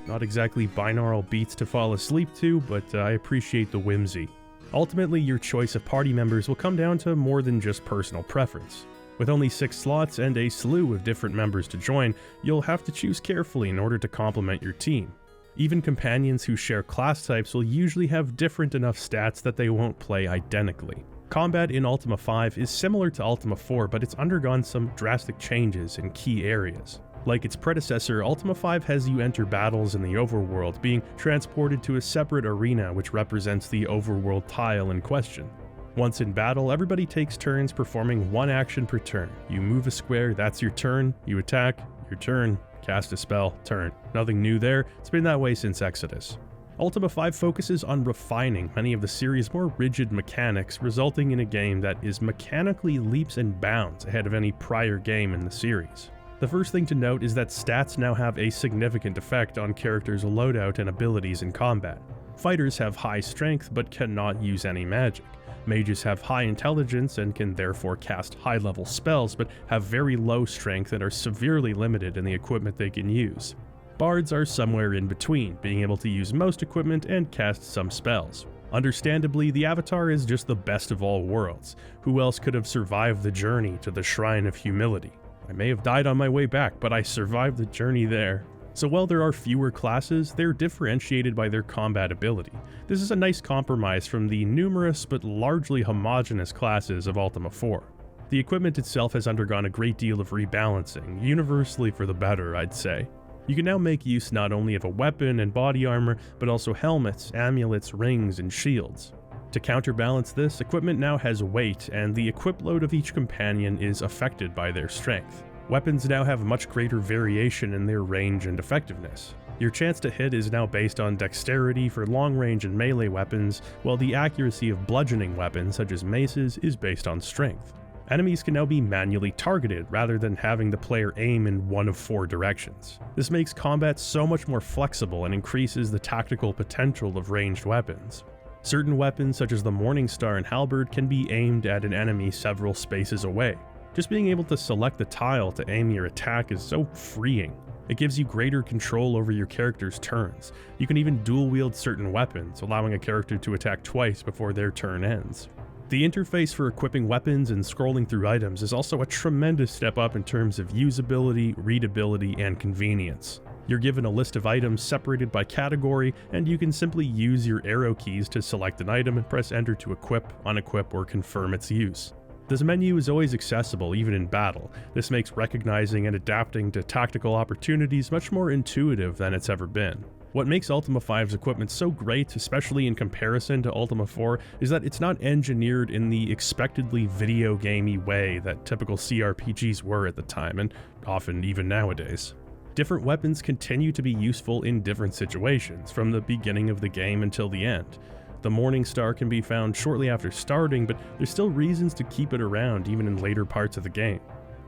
S1: Not exactly binaural beats to fall asleep to, but I appreciate the whimsy. Ultimately, your choice of party members will come down to more than just personal preference. With only 6 slots and a slew of different members to join, you'll have to choose carefully in order to complement your team. Even companions who share class types will usually have different enough stats that they won't play identically. Combat in Ultima V is similar to Ultima IV, but it's undergone some drastic changes in key areas. Like its predecessor, Ultima V has you enter battles in the overworld, being transported to a separate arena which represents the overworld tile in question. Once in battle, everybody takes turns performing one action per turn. You move a square, that's your turn, you attack, your turn, cast a spell, turn. Nothing new there, it's been that way since Exodus. Ultima V focuses on refining many of the series' more rigid mechanics, resulting in a game that is mechanically leaps and bounds ahead of any prior game in the series. The first thing to note is that stats now have a significant effect on characters' loadout and abilities in combat. Fighters have high strength but cannot use any magic. Mages have high intelligence and can therefore cast high-level spells, but have very low strength and are severely limited in the equipment they can use. Bards are somewhere in between, being able to use most equipment and cast some spells. Understandably, the Avatar is just the best of all worlds. Who else could have survived the journey to the Shrine of Humility? I may have died on my way back, but I survived the journey there. So while there are fewer classes, they're differentiated by their combat ability. This is a nice compromise from the numerous but largely homogeneous classes of Ultima IV. The equipment itself has undergone a great deal of rebalancing, universally for the better, I'd say. You can now make use not only of a weapon and body armor, but also helmets, amulets, rings, and shields. To counterbalance this, equipment now has weight, and the equip load of each companion is affected by their strength. Weapons now have much greater variation in their range and effectiveness. Your chance to hit is now based on dexterity for long-range and melee weapons, while the accuracy of bludgeoning weapons such as maces is based on strength. Enemies can now be manually targeted rather than having the player aim in one of 4 directions. This makes combat so much more flexible and increases the tactical potential of ranged weapons. Certain weapons such as the Morningstar and Halberd can be aimed at an enemy several spaces away. Just being able to select the tile to aim your attack is so freeing. It gives you greater control over your character's turns. You can even dual wield certain weapons, allowing a character to attack twice before their turn ends. The interface for equipping weapons and scrolling through items is also a tremendous step up in terms of usability, readability, and convenience. You're given a list of items separated by category, and you can simply use your arrow keys to select an item and press enter to equip, unequip, or confirm its use. This menu is always accessible, even in battle. This makes recognizing and adapting to tactical opportunities much more intuitive than it's ever been. What makes Ultima V's equipment so great, especially in comparison to Ultima IV, is that it's not engineered in the expectedly video gamey way that typical CRPGs were at the time, and often even nowadays. Different weapons continue to be useful in different situations, from the beginning of the game until the end. The Morningstar can be found shortly after starting, but there's still reasons to keep it around even in later parts of the game.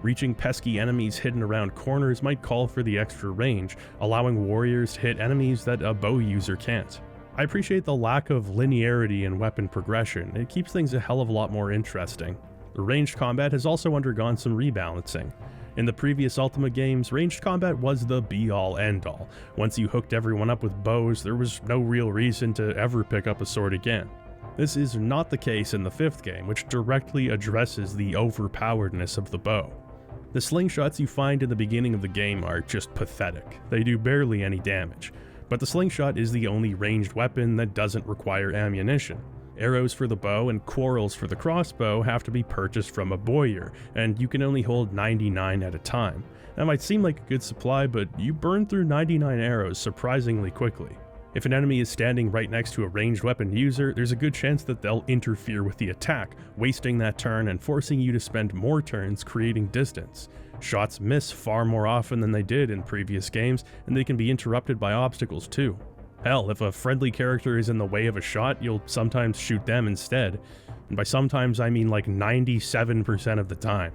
S1: Reaching pesky enemies hidden around corners might call for the extra range, allowing warriors to hit enemies that a bow user can't. I appreciate the lack of linearity in weapon progression. It keeps things a hell of a lot more interesting. The ranged combat has also undergone some rebalancing. In the previous Ultima games, ranged combat was the be-all end-all. Once you hooked everyone up with bows, there was no real reason to ever pick up a sword again. This is not the case in the 5th game, which directly addresses the overpoweredness of the bow. The slingshots you find in the beginning of the game are just pathetic. They do barely any damage, but the slingshot is the only ranged weapon that doesn't require ammunition. Arrows for the bow and quarrels for the crossbow have to be purchased from a bowyer, and you can only hold 99 at a time. That might seem like a good supply, but you burn through 99 arrows surprisingly quickly. If an enemy is standing right next to a ranged weapon user, there's a good chance that they'll interfere with the attack, wasting that turn and forcing you to spend more turns creating distance. Shots miss far more often than they did in previous games, and they can be interrupted by obstacles too. Hell, if a friendly character is in the way of a shot, you'll sometimes shoot them instead. And by sometimes I mean like 97% of the time.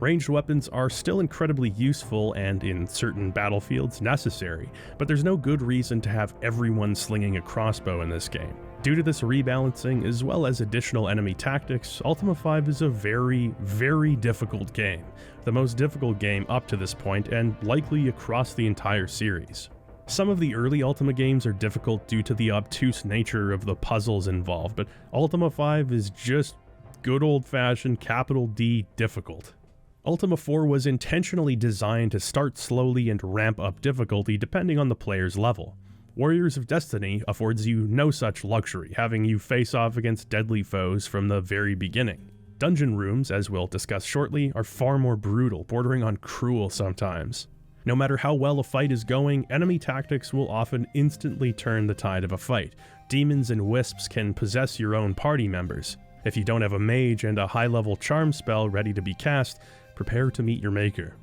S1: Ranged weapons are still incredibly useful and, in certain battlefields, necessary, but there's no good reason to have everyone slinging a crossbow in this game. Due to this rebalancing, as well as additional enemy tactics, Ultima V is a very, very difficult game. The most difficult game up to this point, and likely across the entire series. Some of the early Ultima games are difficult due to the obtuse nature of the puzzles involved, but Ultima V is just good old-fashioned capital D difficult. Ultima IV was intentionally designed to start slowly and ramp up difficulty depending on the player's level. Warriors of Destiny affords you no such luxury, having you face off against deadly foes from the very beginning. Dungeon rooms, as we'll discuss shortly, are far more brutal, bordering on cruel sometimes. No matter how well a fight is going, enemy tactics will often instantly turn the tide of a fight. Demons and wisps can possess your own party members. If you don't have a mage and a high-level charm spell ready to be cast, prepare to meet your maker.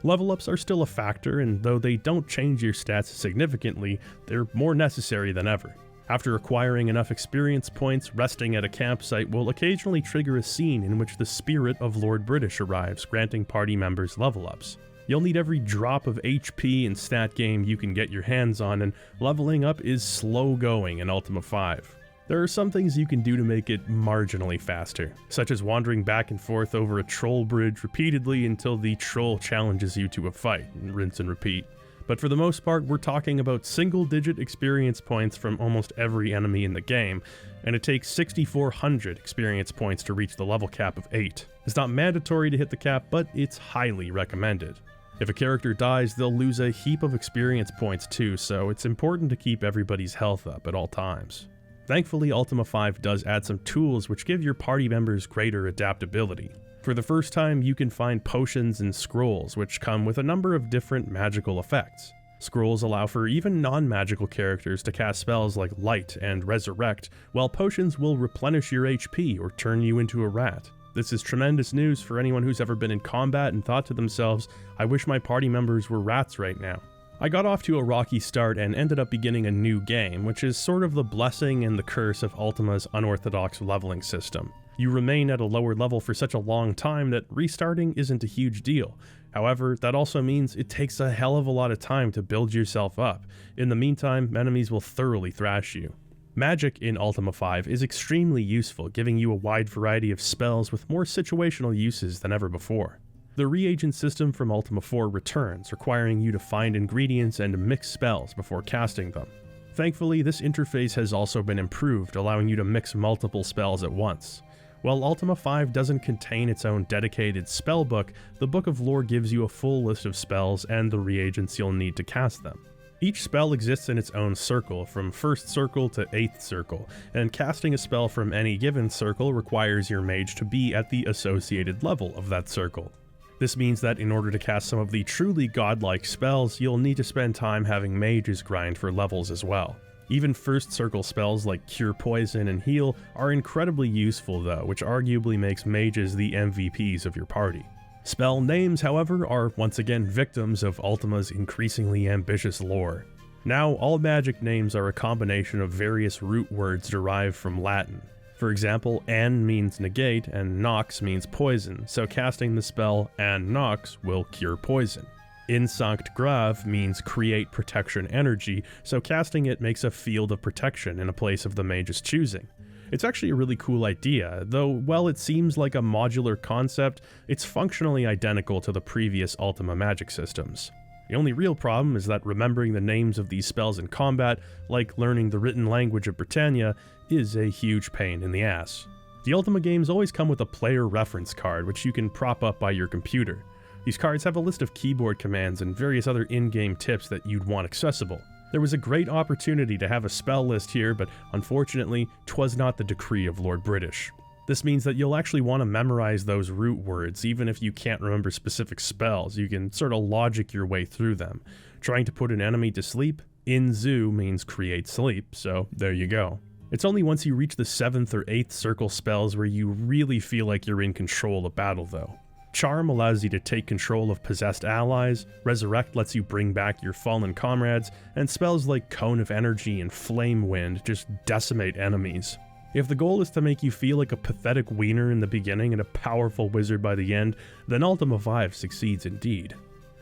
S1: Level ups are still a factor, and though they don't change your stats significantly, they're more necessary than ever. After acquiring enough experience points, resting at a campsite will occasionally trigger a scene in which the spirit of Lord British arrives, granting party members level ups. You'll need every drop of HP and stat gain you can get your hands on, and leveling up is slow going in Ultima V. There are some things you can do to make it marginally faster, such as wandering back and forth over a troll bridge repeatedly until the troll challenges you to a fight, and rinse and repeat. But for the most part, we're talking about single-digit experience points from almost every enemy in the game, and it takes 6,400 experience points to reach the level cap of 8. It's not mandatory to hit the cap, but it's highly recommended. If a character dies, they'll lose a heap of experience points too, so it's important to keep everybody's health up at all times. Thankfully, Ultima V does add some tools which give your party members greater adaptability. For the first time, you can find potions and scrolls, which come with a number of different magical effects. Scrolls allow for even non-magical characters to cast spells like Light and Resurrect, while potions will replenish your HP or turn you into a rat. This is tremendous news for anyone who's ever been in combat and thought to themselves, I wish my party members were rats right now. I got off to a rocky start and ended up beginning a new game, which is sort of the blessing and the curse of Ultima's unorthodox leveling system. You remain at a lower level for such a long time that restarting isn't a huge deal. However, that also means it takes a hell of a lot of time to build yourself up. In the meantime, enemies will thoroughly thrash you. Magic in Ultima V is extremely useful, giving you a wide variety of spells with more situational uses than ever before. The reagent system from Ultima IV returns, requiring you to find ingredients and mix spells before casting them. Thankfully, this interface has also been improved, allowing you to mix multiple spells at once. While Ultima V doesn't contain its own dedicated spellbook, the Book of Lore gives you a full list of spells and the reagents you'll need to cast them. Each spell exists in its own circle, from 1st circle to 8th circle, and casting a spell from any given circle requires your mage to be at the associated level of that circle. This means that in order to cast some of the truly godlike spells, you'll need to spend time having mages grind for levels as well. Even 1st circle spells like Cure Poison and Heal are incredibly useful though, which arguably makes mages the MVPs of your party. Spell names, however, are once again victims of Ultima's increasingly ambitious lore. Now, all magic names are a combination of various root words derived from Latin. For example, An means negate and Nox means poison, so casting the spell An Nox will cure poison. Insanct Grave means create protection energy, so casting it makes a field of protection in a place of the mage's choosing. It's actually a really cool idea, though while it seems like a modular concept, it's functionally identical to the previous Ultima magic systems. The only real problem is that remembering the names of these spells in combat, like learning the written language of Britannia, is a huge pain in the ass. The Ultima games always come with a player reference card, which you can prop up by your computer. These cards have a list of keyboard commands and various other in-game tips that you'd want accessible. There was a great opportunity to have a spell list here, but unfortunately, 'twas not the decree of Lord British. This means that you'll actually want to memorize those root words, even if you can't remember specific spells. You can sort of logic your way through them. Trying to put an enemy to sleep? In-Zu means create sleep, so there you go. It's only once you reach the 7th or 8th circle spells where you really feel like you're in control of battle though. Charm allows you to take control of possessed allies, Resurrect lets you bring back your fallen comrades, and spells like Cone of Energy and Flame Wind just decimate enemies. If the goal is to make you feel like a pathetic wiener in the beginning and a powerful wizard by the end, then Ultima V succeeds indeed.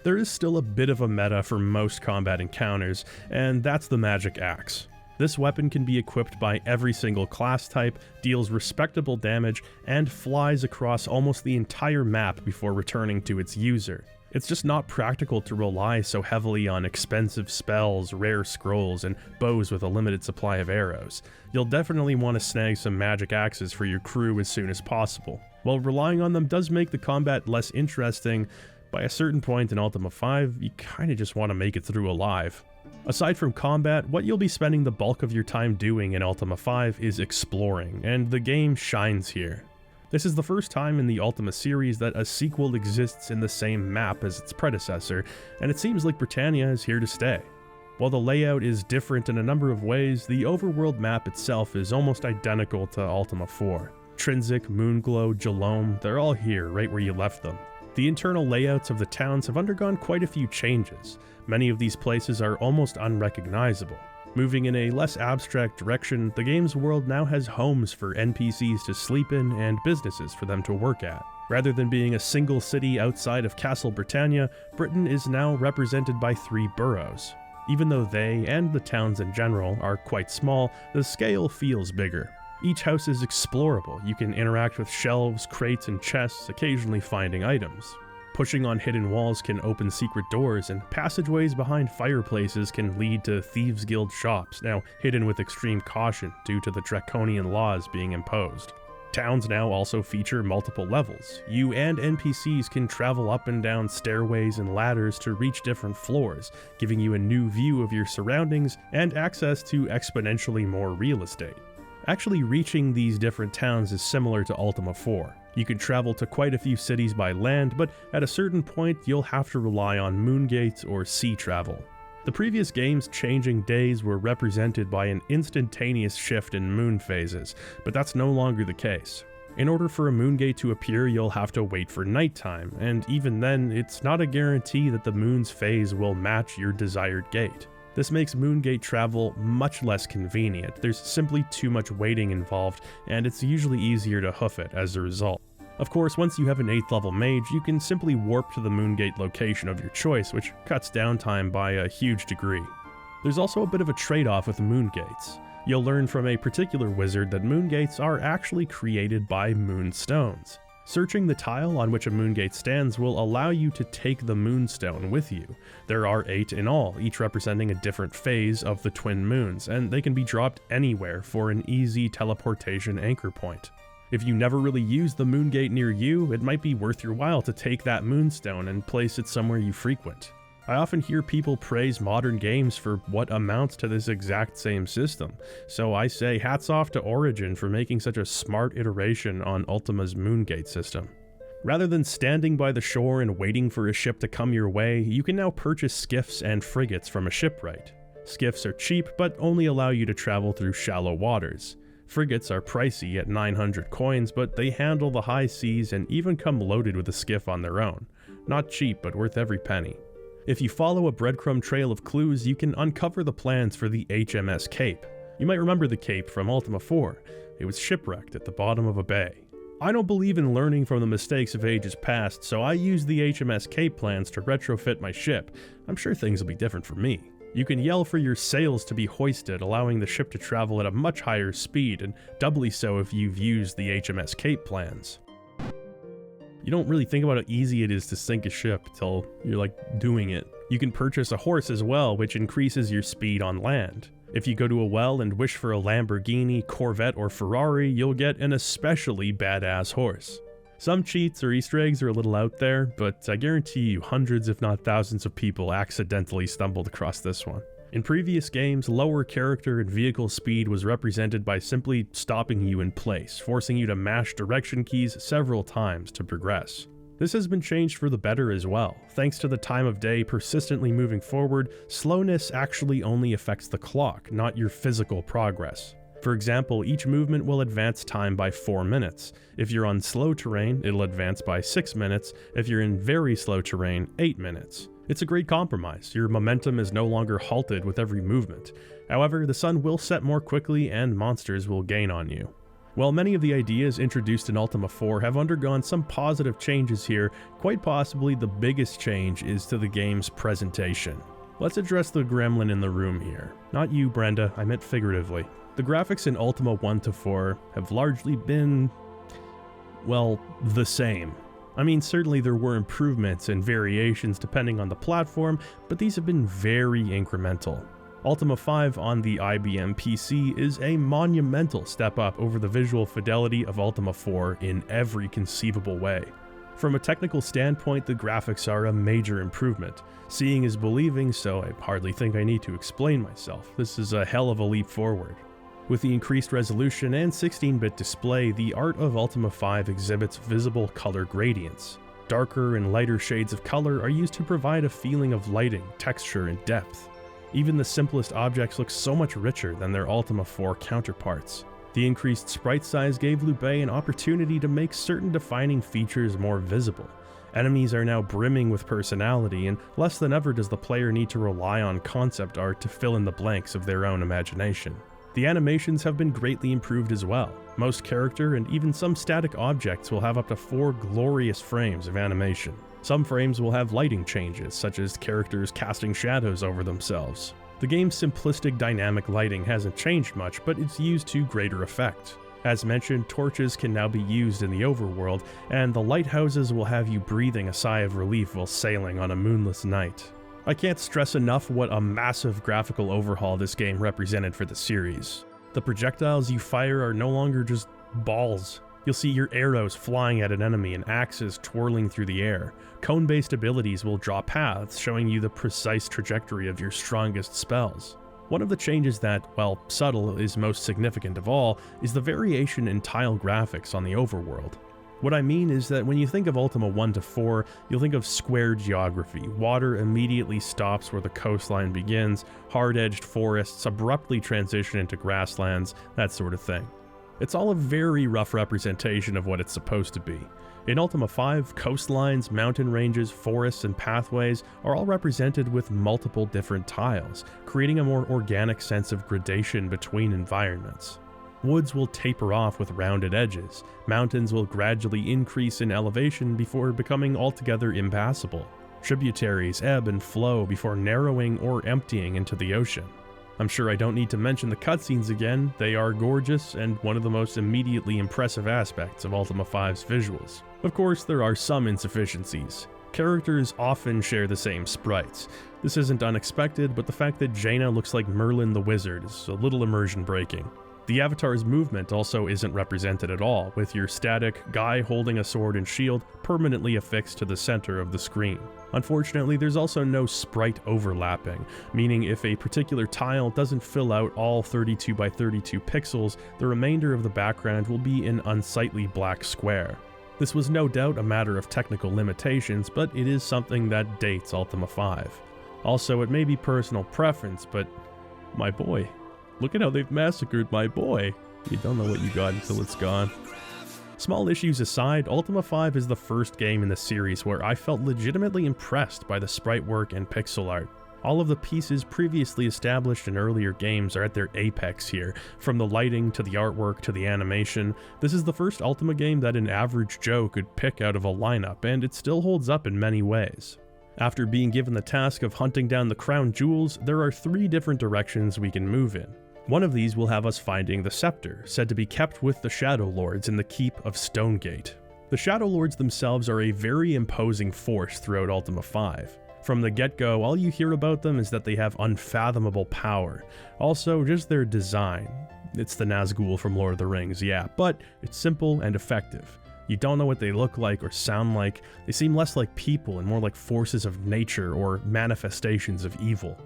S1: There is still a bit of a meta for most combat encounters, and that's the Magic Axe. This weapon can be equipped by every single class type, deals respectable damage, and flies across almost the entire map before returning to its user. It's just not practical to rely so heavily on expensive spells, rare scrolls, and bows with a limited supply of arrows. You'll definitely want to snag some magic axes for your crew as soon as possible. While relying on them does make the combat less interesting, by a certain point in Ultima V, you kinda just want to make it through alive. Aside from combat, what you'll be spending the bulk of your time doing in Ultima V is exploring, and the game shines here. This is the first time in the Ultima series that a sequel exists in the same map as its predecessor, and it seems like Britannia is here to stay. While the layout is different in a number of ways, the overworld map itself is almost identical to Ultima IV. Trinsic, Moonglow, Jalome, they're all here, right where you left them. The internal layouts of the towns have undergone quite a few changes. Many of these places are almost unrecognizable. Moving in a less abstract direction, the game's world now has homes for NPCs to sleep in and businesses for them to work at. Rather than being a single city outside of Castle Britannia, Britain is now represented by 3 boroughs. Even though they, and the towns in general, are quite small, the scale feels bigger. Each house is explorable. You can interact with shelves, crates, and chests, occasionally finding items. Pushing on hidden walls can open secret doors, and passageways behind fireplaces can lead to Thieves' Guild shops, now hidden with extreme caution due to the draconian laws being imposed. Towns now also feature multiple levels. You and NPCs can travel up and down stairways and ladders to reach different floors, giving you a new view of your surroundings and access to exponentially more real estate. Actually reaching these different towns is similar to Ultima IV. You can travel to quite a few cities by land, but at a certain point you'll have to rely on moongates or sea travel. The previous game's changing days were represented by an instantaneous shift in moon phases, but that's no longer the case. In order for a moongate to appear, you'll have to wait for nighttime, and even then, it's not a guarantee that the moon's phase will match your desired gate. This makes moongate travel much less convenient. There's simply too much waiting involved, and it's usually easier to hoof it as a result. Of course, once you have an 8th level mage, you can simply warp to the moongate location of your choice, which cuts downtime by a huge degree. There's also a bit of a trade-off with moongates. You'll learn from a particular wizard that moongates are actually created by moonstones. Searching the tile on which a moongate stands will allow you to take the moonstone with you. There are 8 in all, each representing a different phase of the twin moons, and they can be dropped anywhere for an easy teleportation anchor point. If you never really use the moongate near you, it might be worth your while to take that moonstone and place it somewhere you frequent. I often hear people praise modern games for what amounts to this exact same system, so I say hats off to Origin for making such a smart iteration on Ultima's moongate system. Rather than standing by the shore and waiting for a ship to come your way, you can now purchase skiffs and frigates from a shipwright. Skiffs are cheap, but only allow you to travel through shallow waters. Frigates are pricey at 900 coins, but they handle the high seas and even come loaded with a skiff on their own. Not cheap, but worth every penny. If you follow a breadcrumb trail of clues, you can uncover the plans for the HMS Cape. You might remember the Cape from Ultima IV. It was shipwrecked at the bottom of a bay. I don't believe in learning from the mistakes of ages past, so I used the HMS Cape plans to retrofit my ship. I'm sure things will be different for me. You can yell for your sails to be hoisted, allowing the ship to travel at a much higher speed, and doubly so if you've used the HMS Cape plans. You don't really think about how easy it is to sink a ship until you're doing it. You can purchase a horse as well, which increases your speed on land. If you go to a well and wish for a Lamborghini, Corvette, or Ferrari, you'll get an especially badass horse. Some cheats or Easter eggs are a little out there, but I guarantee you hundreds if not thousands of people accidentally stumbled across this one. In previous games, lower character and vehicle speed was represented by simply stopping you in place, forcing you to mash direction keys several times to progress. This has been changed for the better as well. Thanks to the time of day persistently moving forward, slowness actually only affects the clock, not your physical progress. For example, each movement will advance time by 4 minutes. If you're on slow terrain, it'll advance by 6 minutes. If you're in very slow terrain, 8 minutes. It's a great compromise. Your momentum is no longer halted with every movement. However, the sun will set more quickly and monsters will gain on you. While many of the ideas introduced in Ultima IV have undergone some positive changes here, quite possibly the biggest change is to the game's presentation. Let's address the gremlin in the room here. Not you, Brenda, I meant figuratively. The graphics in Ultima 1 to 4 have largely been, well, the same. I mean, certainly there were improvements and variations depending on the platform, but these have been very incremental. Ultima V on the IBM PC is a monumental step up over the visual fidelity of Ultima IV in every conceivable way. From a technical standpoint, the graphics are a major improvement. Seeing is believing, so I hardly think I need to explain myself. This is a hell of a leap forward. With the increased resolution and 16-bit display, the art of Ultima V exhibits visible color gradients. Darker and lighter shades of color are used to provide a feeling of lighting, texture, and depth. Even the simplest objects look so much richer than their Ultima IV counterparts. The increased sprite size gave Liu Bei an opportunity to make certain defining features more visible. Enemies are now brimming with personality, and less than ever does the player need to rely on concept art to fill in the blanks of their own imagination. The animations have been greatly improved as well. Most character and even some static objects will have up to 4 glorious frames of animation. Some frames will have lighting changes, such as characters casting shadows over themselves. The game's simplistic dynamic lighting hasn't changed much, but it's used to greater effect. As mentioned, torches can now be used in the overworld, and the lighthouses will have you breathing a sigh of relief while sailing on a moonless night. I can't stress enough what a massive graphical overhaul this game represented for the series. The projectiles you fire are no longer just balls. You'll see your arrows flying at an enemy and axes twirling through the air. Cone-based abilities will draw paths, showing you the precise trajectory of your strongest spells. One of the changes that, while subtle, is most significant of all, is the variation in tile graphics on the overworld. What I mean is that when you think of Ultima 1 to 4, you'll think of square geography. Water immediately stops where the coastline begins, hard-edged forests abruptly transition into grasslands, that sort of thing. It's all a very rough representation of what it's supposed to be. In Ultima V, coastlines, mountain ranges, forests, and pathways are all represented with multiple different tiles, creating a more organic sense of gradation between environments. Woods will taper off with rounded edges, mountains will gradually increase in elevation before becoming altogether impassable. Tributaries ebb and flow before narrowing or emptying into the ocean. I'm sure I don't need to mention the cutscenes again, they are gorgeous and one of the most immediately impressive aspects of Ultima V's visuals. Of course, there are some insufficiencies. Characters often share the same sprites. This isn't unexpected, but the fact that Jaina looks like Merlin the Wizard is a little immersion breaking. The avatar's movement also isn't represented at all, with your static guy holding a sword and shield permanently affixed to the center of the screen. Unfortunately, there's also no sprite overlapping, meaning if a particular tile doesn't fill out all 32 by 32 pixels, the remainder of the background will be an unsightly black square. This was no doubt a matter of technical limitations, but it is something that dates Ultima V. Also, it may be personal preference, but my boy. Look at how they've massacred my boy. You don't know what you got until it's gone. Small issues aside, Ultima V is the first game in the series where I felt legitimately impressed by the sprite work and pixel art. All of the pieces previously established in earlier games are at their apex here, from the lighting to the artwork to the animation. This is the first Ultima game that an average Joe could pick out of a lineup, and it still holds up in many ways. After being given the task of hunting down the crown jewels, there are 3 different directions we can move in. One of these will have us finding the Sceptre, said to be kept with the Shadowlords in the Keep of Stonegate. The Shadowlords themselves are a very imposing force throughout Ultima V. From the get-go, all you hear about them is that they have unfathomable power. Also, just their design. It's the Nazgul from Lord of the Rings, yeah, but it's simple and effective. You don't know what they look like or sound like, they seem less like people and more like forces of nature or manifestations of evil.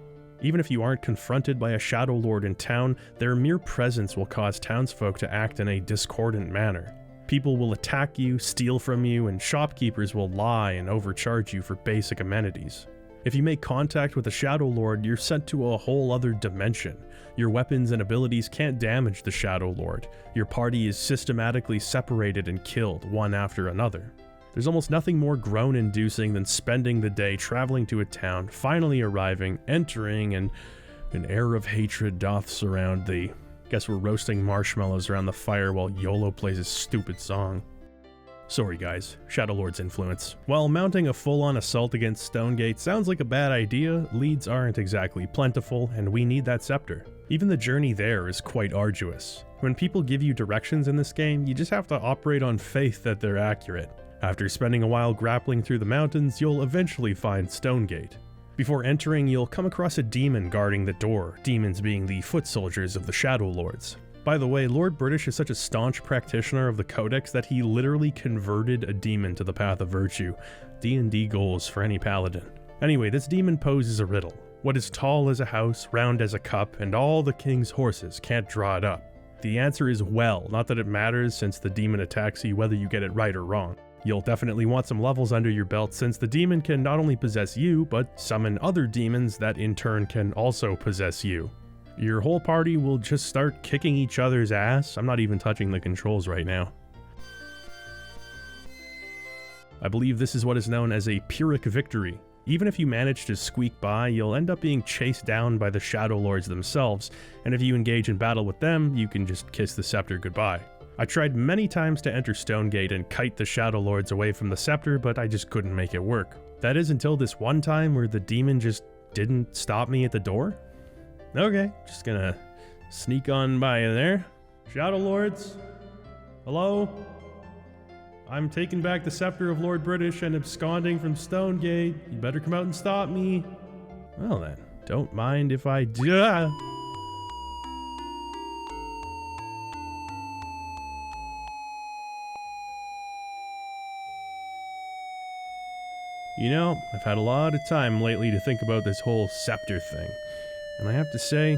S1: Even if you aren't confronted by a Shadowlord in town, their mere presence will cause townsfolk to act in a discordant manner. People will attack you, steal from you, and shopkeepers will lie and overcharge you for basic amenities. If you make contact with a Shadowlord, you're sent to a whole other dimension. Your weapons and abilities can't damage the Shadowlord. Your party is systematically separated and killed, one after another. There's almost nothing more groan-inducing than spending the day traveling to a town, finally arriving, entering, and an air of hatred doth surround thee. Guess we're roasting marshmallows around the fire while YOLO plays his stupid song. Sorry guys, Shadowlord's influence. While mounting a full-on assault against Stonegate sounds like a bad idea, leads aren't exactly plentiful, and we need that scepter. Even the journey there is quite arduous. When people give you directions in this game, you just have to operate on faith that they're accurate. After spending a while grappling through the mountains, you'll eventually find Stonegate. Before entering, you'll come across a demon guarding the door, demons being the foot soldiers of the Shadowlords. By the way, Lord British is such a staunch practitioner of the Codex that he literally converted a demon to the path of virtue. D&D goals for any paladin. Anyway, this demon poses a riddle. What is tall as a house, round as a cup, and all the king's horses can't draw it up? The answer is well, not that it matters since the demon attacks you whether you get it right or wrong. You'll definitely want some levels under your belt since the demon can not only possess you, but summon other demons that in turn can also possess you. Your whole party will just start kicking each other's ass. I'm not even touching the controls right now. I believe this is what is known as a Pyrrhic victory. Even if you manage to squeak by, you'll end up being chased down by the Shadowlords themselves, and if you engage in battle with them, you can just kiss the Sceptre goodbye. I tried many times to enter Stonegate and kite the Shadowlords away from the Sceptre, but I just couldn't make it work. That is until this one time where the demon just didn't stop me at the door? Okay, just gonna sneak on by there. Shadowlords? Hello? I'm taking back the Sceptre of Lord British and absconding from Stonegate. You better come out and stop me. Well then, don't mind if I do. You know, I've had a lot of time lately to think about this whole Sceptre thing, and I have to say,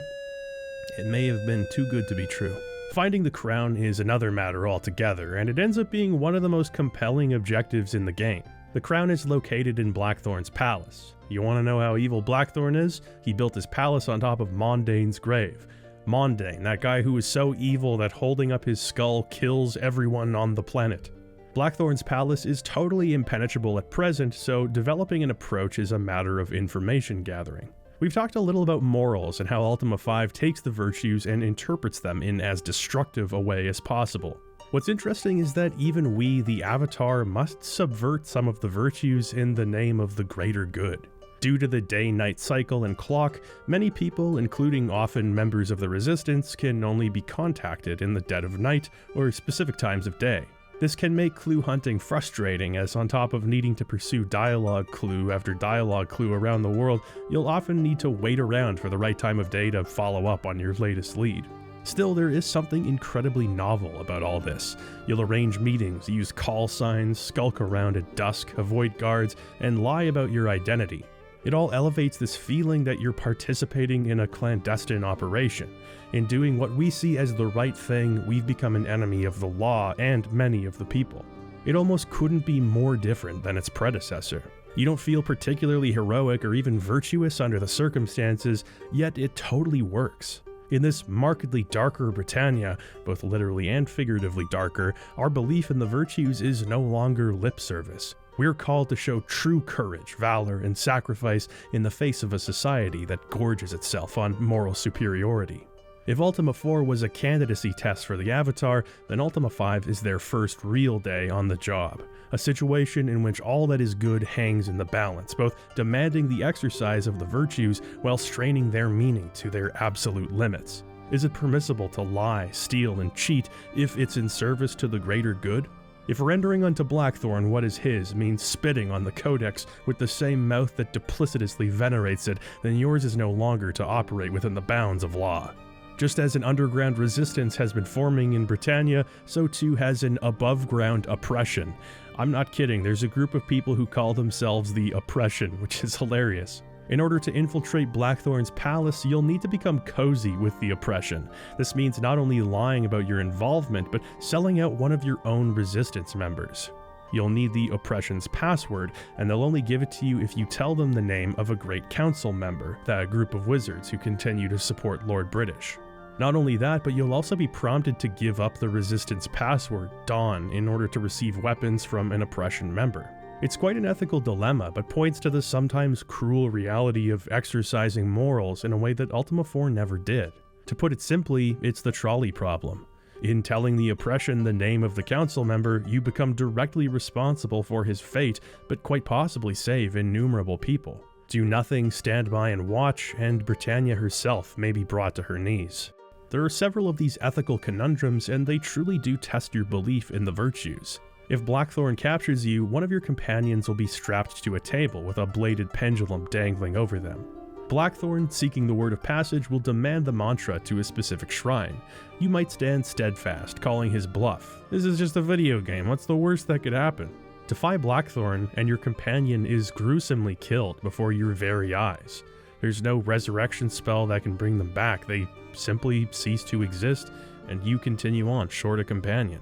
S1: it may have been too good to be true. Finding the crown is another matter altogether, and it ends up being one of the most compelling objectives in the game. The crown is located in Blackthorn's palace. You want to know how evil Blackthorn is? He built his palace on top of Mondane's grave. Mondane, that guy who is so evil that holding up his skull kills everyone on the planet. Blackthorn's palace is totally impenetrable at present, so developing an approach is a matter of information gathering. We've talked a little about morals and how Ultima V takes the virtues and interprets them in as destructive a way as possible. What's interesting is that even we, the Avatar, must subvert some of the virtues in the name of the greater good. Due to the day-night cycle and clock, many people, including often members of the Resistance, can only be contacted in the dead of night or specific times of day. This can make clue hunting frustrating, as on top of needing to pursue dialogue clue after dialogue clue around the world, you'll often need to wait around for the right time of day to follow up on your latest lead. Still, there is something incredibly novel about all this. You'll arrange meetings, use call signs, skulk around at dusk, avoid guards, and lie about your identity. It all elevates this feeling that you're participating in a clandestine operation. In doing what we see as the right thing, we've become an enemy of the law and many of the people. It almost couldn't be more different than its predecessor. You don't feel particularly heroic or even virtuous under the circumstances, yet it totally works. In this markedly darker Britannia, both literally and figuratively darker, our belief in the virtues is no longer lip service. We're called to show true courage, valor, and sacrifice in the face of a society that gorges itself on moral superiority. If Ultima IV was a candidacy test for the Avatar, then Ultima V is their first real day on the job. A situation in which all that is good hangs in the balance, both demanding the exercise of the virtues while straining their meaning to their absolute limits. Is it permissible to lie, steal, and cheat if it's in service to the greater good? If rendering unto Blackthorn what is his means spitting on the Codex with the same mouth that duplicitously venerates it, then yours is no longer to operate within the bounds of law. Just as an underground resistance has been forming in Britannia, so too has an above-ground oppression. I'm not kidding, there's a group of people who call themselves the Oppression, which is hilarious. In order to infiltrate Blackthorn's palace, you'll need to become cozy with the oppression. This means not only lying about your involvement, but selling out one of your own resistance members. You'll need the oppression's password, and they'll only give it to you if you tell them the name of a Great Council member, that group of wizards who continue to support Lord British. Not only that, but you'll also be prompted to give up the resistance password, Dawn, in order to receive weapons from an oppression member. It's quite an ethical dilemma, but points to the sometimes cruel reality of exercising morals in a way that Ultima IV never did. To put it simply, it's the trolley problem. In telling the oppression the name of the council member, you become directly responsible for his fate, but quite possibly save innumerable people. Do nothing, stand by and watch, and Britannia herself may be brought to her knees. There are several of these ethical conundrums, and they truly do test your belief in the virtues. If Blackthorn captures you, one of your companions will be strapped to a table with a bladed pendulum dangling over them. Blackthorn, seeking the word of passage, will demand the mantra to a specific shrine. You might stand steadfast, calling his bluff. This is just a video game, what's the worst that could happen? Defy Blackthorn, and your companion is gruesomely killed before your very eyes. There's no resurrection spell that can bring them back, they simply cease to exist, and you continue on short a companion.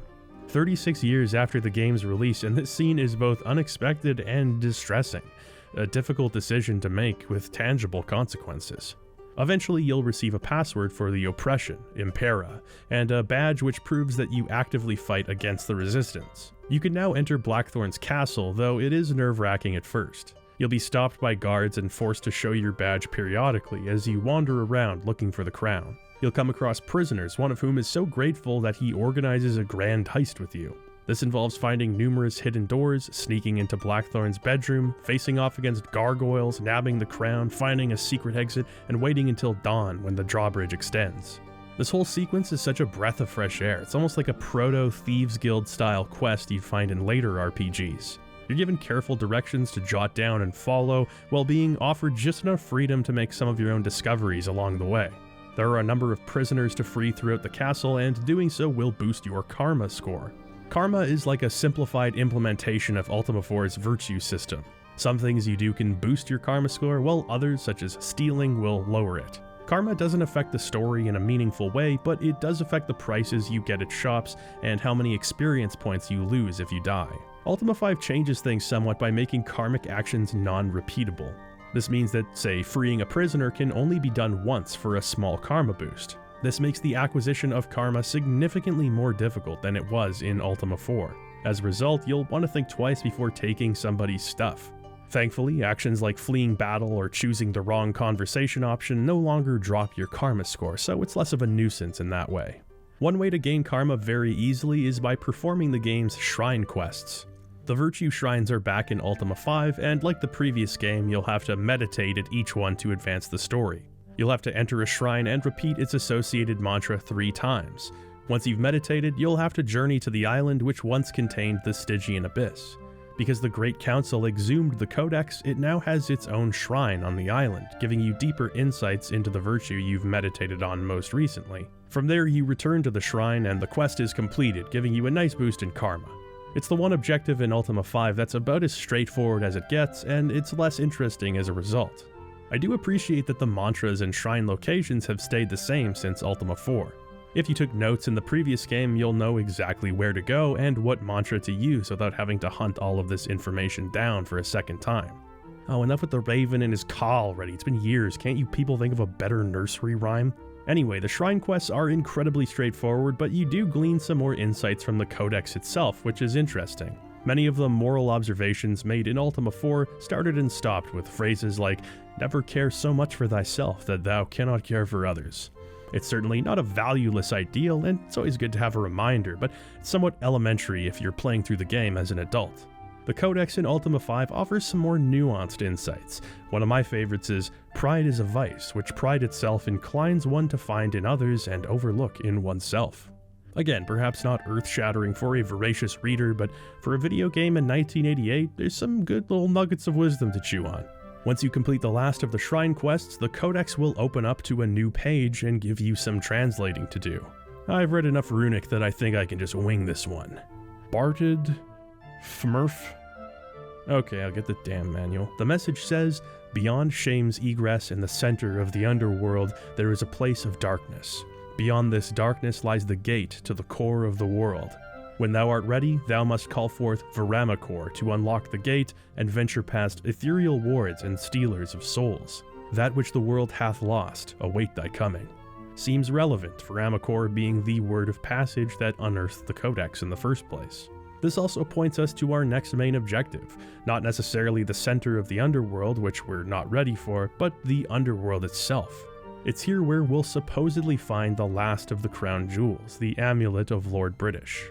S1: 36 years after the game's release, and this scene is both unexpected and distressing. A difficult decision to make with tangible consequences. Eventually you'll receive a password for the oppression, Impera, and a badge which proves that you actively fight against the resistance. You can now enter Blackthorn's castle, though it is nerve-wracking at first. You'll be stopped by guards and forced to show your badge periodically as you wander around looking for the crown. You'll come across prisoners, one of whom is so grateful that he organizes a grand heist with you. This involves finding numerous hidden doors, sneaking into Blackthorn's bedroom, facing off against gargoyles, nabbing the crown, finding a secret exit, and waiting until dawn when the drawbridge extends. This whole sequence is such a breath of fresh air. It's almost like a proto-Thieves Guild style quest you'd find in later RPGs. You're given careful directions to jot down and follow, while being offered just enough freedom to make some of your own discoveries along the way. There are a number of prisoners to free throughout the castle, and doing so will boost your karma score. Karma is like a simplified implementation of Ultima IV's virtue system. Some things you do can boost your karma score, while others, such as stealing, will lower it. Karma doesn't affect the story in a meaningful way, but it does affect the prices you get at shops and how many experience points you lose if you die. Ultima V changes things somewhat by making karmic actions non-repeatable. This means that, say, freeing a prisoner can only be done once for a small karma boost. This makes the acquisition of karma significantly more difficult than it was in Ultima IV. As a result, you'll want to think twice before taking somebody's stuff. Thankfully, actions like fleeing battle or choosing the wrong conversation option no longer drop your karma score, so it's less of a nuisance in that way. One way to gain karma very easily is by performing the game's shrine quests. The virtue shrines are back in Ultima V, and like the previous game, you'll have to meditate at each one to advance the story. You'll have to enter a shrine and repeat its associated mantra 3 times. Once you've meditated, you'll have to journey to the island which once contained the Stygian Abyss. Because the Great Council exhumed the Codex, it now has its own shrine on the island, giving you deeper insights into the virtue you've meditated on most recently. From there, you return to the shrine and the quest is completed, giving you a nice boost in karma. It's the one objective in Ultima V that's about as straightforward as it gets, and it's less interesting as a result. I do appreciate that the mantras and shrine locations have stayed the same since Ultima IV. If you took notes in the previous game, you'll know exactly where to go and what mantra to use without having to hunt all of this information down for a second time. Oh, enough with the raven and his caw already, it's been years, can't you people think of a better nursery rhyme? Anyway, the shrine quests are incredibly straightforward, but you do glean some more insights from the Codex itself, which is interesting. Many of the moral observations made in Ultima IV started and stopped with phrases like, "Never care so much for thyself that thou cannot care for others." It's certainly not a valueless ideal, and it's always good to have a reminder, but it's somewhat elementary if you're playing through the game as an adult. The Codex in Ultima V offers some more nuanced insights. One of my favorites is, "Pride is a vice, which pride itself inclines one to find in others and overlook in oneself." Again, perhaps not earth-shattering for a voracious reader, but for a video game in 1988, there's some good little nuggets of wisdom to chew on. Once you complete the last of the shrine quests, the Codex will open up to a new page and give you some translating to do. I've read enough Runic that I think I can just wing this one. Barted? Fmurf? Okay, I'll get the damn manual. The message says, Beyond shame's egress in the center of the underworld, there is a place of darkness. Beyond this darkness lies the gate to the core of the world. When thou art ready, thou must call forth Viramachor to unlock the gate and venture past ethereal wards and stealers of souls. That which the world hath lost, await thy coming. Seems relevant, Viramachor being the word of passage that unearthed the Codex in the first place. This also points us to our next main objective, not necessarily the center of the underworld, which we're not ready for, but the underworld itself. It's here where we'll supposedly find the last of the crown jewels, the amulet of Lord British.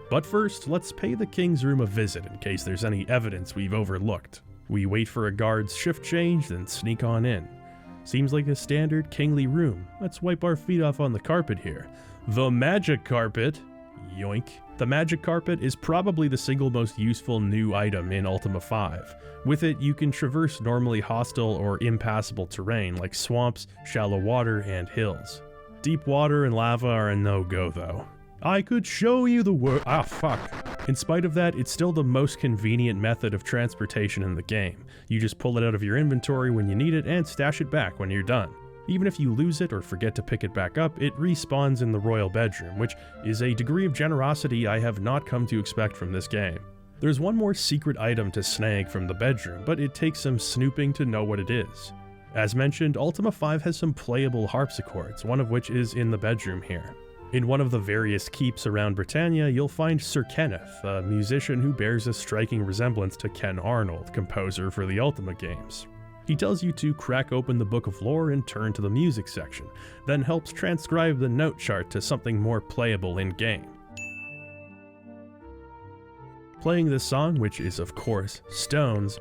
S1: But first, let's pay the King's Room a visit in case there's any evidence we've overlooked. We wait for a guard's shift change, then sneak on in. Seems like a standard kingly room. Let's wipe our feet off on the carpet here. The magic carpet! Yoink. The magic carpet is probably the single most useful new item in Ultima V. With it, you can traverse normally hostile or impassable terrain like swamps, shallow water, and hills. Deep water and lava are a no-go though. I could show you the world. Ah, fuck. In spite of that, it's still the most convenient method of transportation in the game. You just pull it out of your inventory when you need it and stash it back when you're done. Even if you lose it or forget to pick it back up, it respawns in the royal bedroom, which is a degree of generosity I have not come to expect from this game. There's one more secret item to snag from the bedroom, but it takes some snooping to know what it is. As mentioned, Ultima V has some playable harpsichords, one of which is in the bedroom here. In one of the various keeps around Britannia, you'll find Sir Kenneth, a musician who bears a striking resemblance to Ken Arnold, composer for the Ultima games. He tells you to crack open the Book of Lore and turn to the music section, then helps transcribe the note chart to something more playable in-game. Playing this song, which is of course Stones,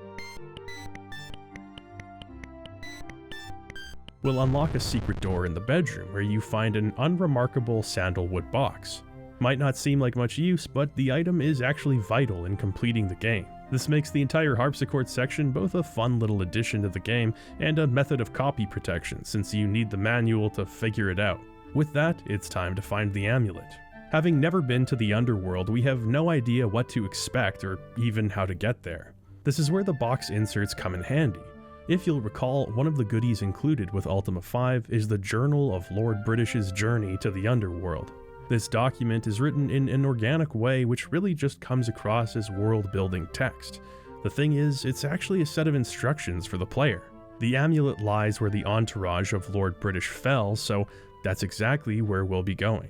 S1: will unlock a secret door in the bedroom where you find an unremarkable sandalwood box. Might not seem like much use, but the item is actually vital in completing the game. This makes the entire harpsichord section both a fun little addition to the game and a method of copy protection, since you need the manual to figure it out. With that, it's time to find the amulet. Having never been to the Underworld, we have no idea what to expect or even how to get there. This is where the box inserts come in handy. If you'll recall, one of the goodies included with Ultima V is the Journal of Lord British's Journey to the Underworld. This document is written in an organic way which really just comes across as world-building text. The thing is, it's actually a set of instructions for the player. The amulet lies where the entourage of Lord British fell, so that's exactly where we'll be going.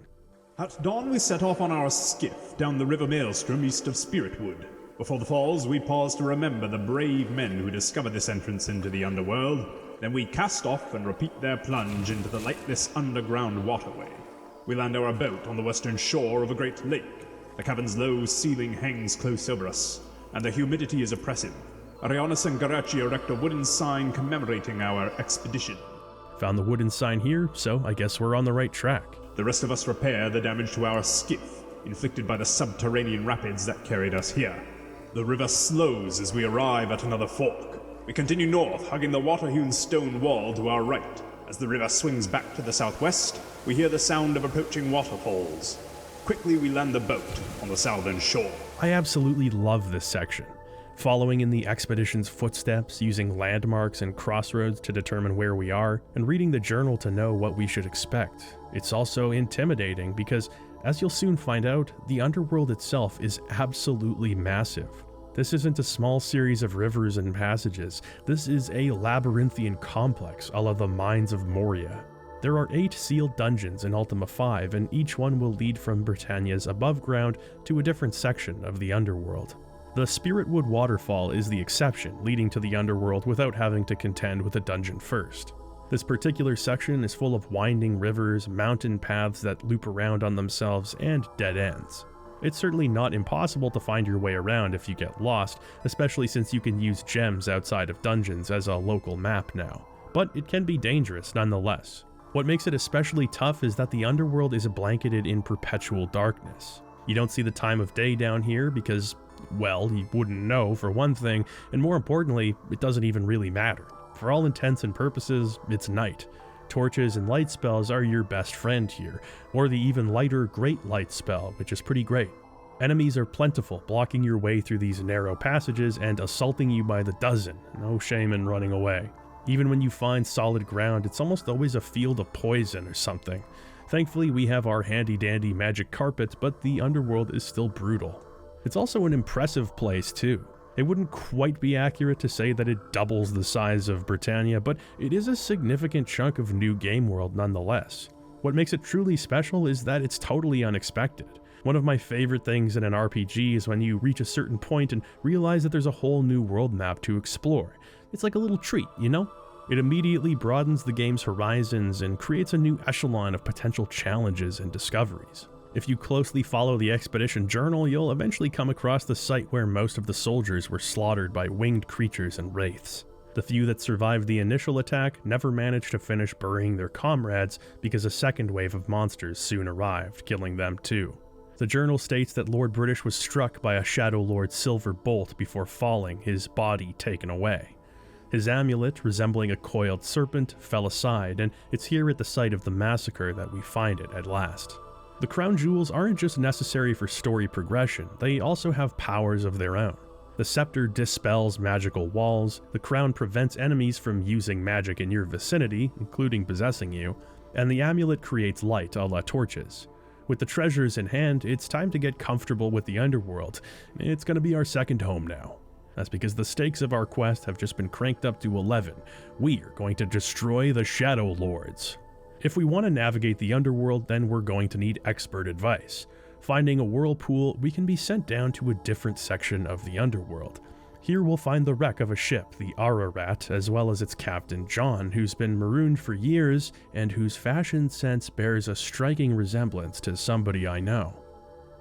S2: At dawn we set off on our skiff down the river Maelstrom east of Spiritwood. Before the falls we paused to remember the brave men who discovered this entrance into the Underworld. Then we cast off and repeat their plunge into the lightless underground waterway. We land our boat on the western shore of a great lake. The cavern's low ceiling hangs close over us, and the humidity is oppressive. Arianis and Garachi erect a wooden sign commemorating our expedition.
S1: Found the wooden sign here, so I guess we're on the right track.
S2: The rest of us repair the damage to our skiff, inflicted by the subterranean rapids that carried us here. The river slows as we arrive at another fork. We continue north, hugging the water-hewn stone wall to our right. As the river swings back to the southwest, we hear the sound of approaching waterfalls. Quickly we land the boat on the southern shore.
S1: I absolutely love this section. Following in the expedition's footsteps, using landmarks and crossroads to determine where we are, and reading the journal to know what we should expect. It's also intimidating because, as you'll soon find out, the Underworld itself is absolutely massive. This isn't a small series of rivers and passages, this is a labyrinthian complex a la the Mines of Moria. There are 8 sealed dungeons in Ultima V, and each one will lead from Britannia's above ground to a different section of the Underworld. The Spiritwood waterfall is the exception, leading to the Underworld without having to contend with a dungeon first. This particular section is full of winding rivers, mountain paths that loop around on themselves, and dead ends. It's certainly not impossible to find your way around if you get lost, especially since you can use gems outside of dungeons as a local map now. But it can be dangerous nonetheless. What makes it especially tough is that the Underworld is blanketed in perpetual darkness. You don't see the time of day down here because, well, you wouldn't know for one thing, and more importantly, it doesn't even really matter. For all intents and purposes, it's night. Torches and light spells are your best friend here, or the even lighter Great Light spell, which is pretty great. Enemies are plentiful, blocking your way through these narrow passages and assaulting you by the dozen, no shame in running away. Even when you find solid ground, it's almost always a field of poison or something. Thankfully, we have our handy-dandy magic carpet, but the Underworld is still brutal. It's also an impressive place too. It wouldn't quite be accurate to say that it doubles the size of Britannia, but it is a significant chunk of new game world nonetheless. What makes it truly special is that it's totally unexpected. One of my favorite things in an RPG is when you reach a certain point and realize that there's a whole new world map to explore. It's like a little treat, you know? It immediately broadens the game's horizons and creates a new echelon of potential challenges and discoveries. If you closely follow the expedition journal, you'll eventually come across the site where most of the soldiers were slaughtered by winged creatures and wraiths. The few that survived the initial attack never managed to finish burying their comrades because a second wave of monsters soon arrived, killing them too. The journal states that Lord British was struck by a Shadowlord's silver bolt before falling, his body taken away. His amulet, resembling a coiled serpent, fell aside, and it's here at the site of the massacre that we find it at last. The crown jewels aren't just necessary for story progression, they also have powers of their own. The scepter dispels magical walls, the crown prevents enemies from using magic in your vicinity, including possessing you, and the amulet creates light a la torches. With the treasures in hand, it's time to get comfortable with the Underworld. It's gonna be our second home now. That's because the stakes of our quest have just been cranked up to 11. We are going to destroy the Shadowlords. If we want to navigate the Underworld, then we're going to need expert advice. Finding a whirlpool, we can be sent down to a different section of the Underworld. Here we'll find the wreck of a ship, the Ararat, as well as its captain John, who's been marooned for years and whose fashion sense bears a striking resemblance to somebody I know.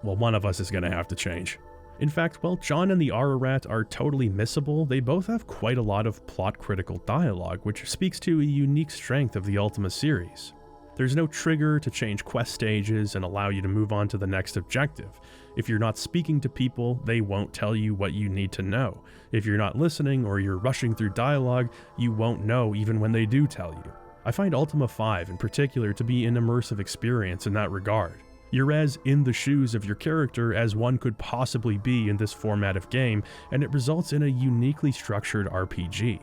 S1: Well, one of us is going to have to change. In fact, while John and the Ararat are totally missable, they both have quite a lot of plot-critical dialogue, which speaks to a unique strength of the Ultima series. There's no trigger to change quest stages and allow you to move on to the next objective. If you're not speaking to people, they won't tell you what you need to know. If you're not listening or you're rushing through dialogue, you won't know even when they do tell you. I find Ultima V in particular to be an immersive experience in that regard. You're as in the shoes of your character as one could possibly be in this format of game, and it results in a uniquely structured RPG.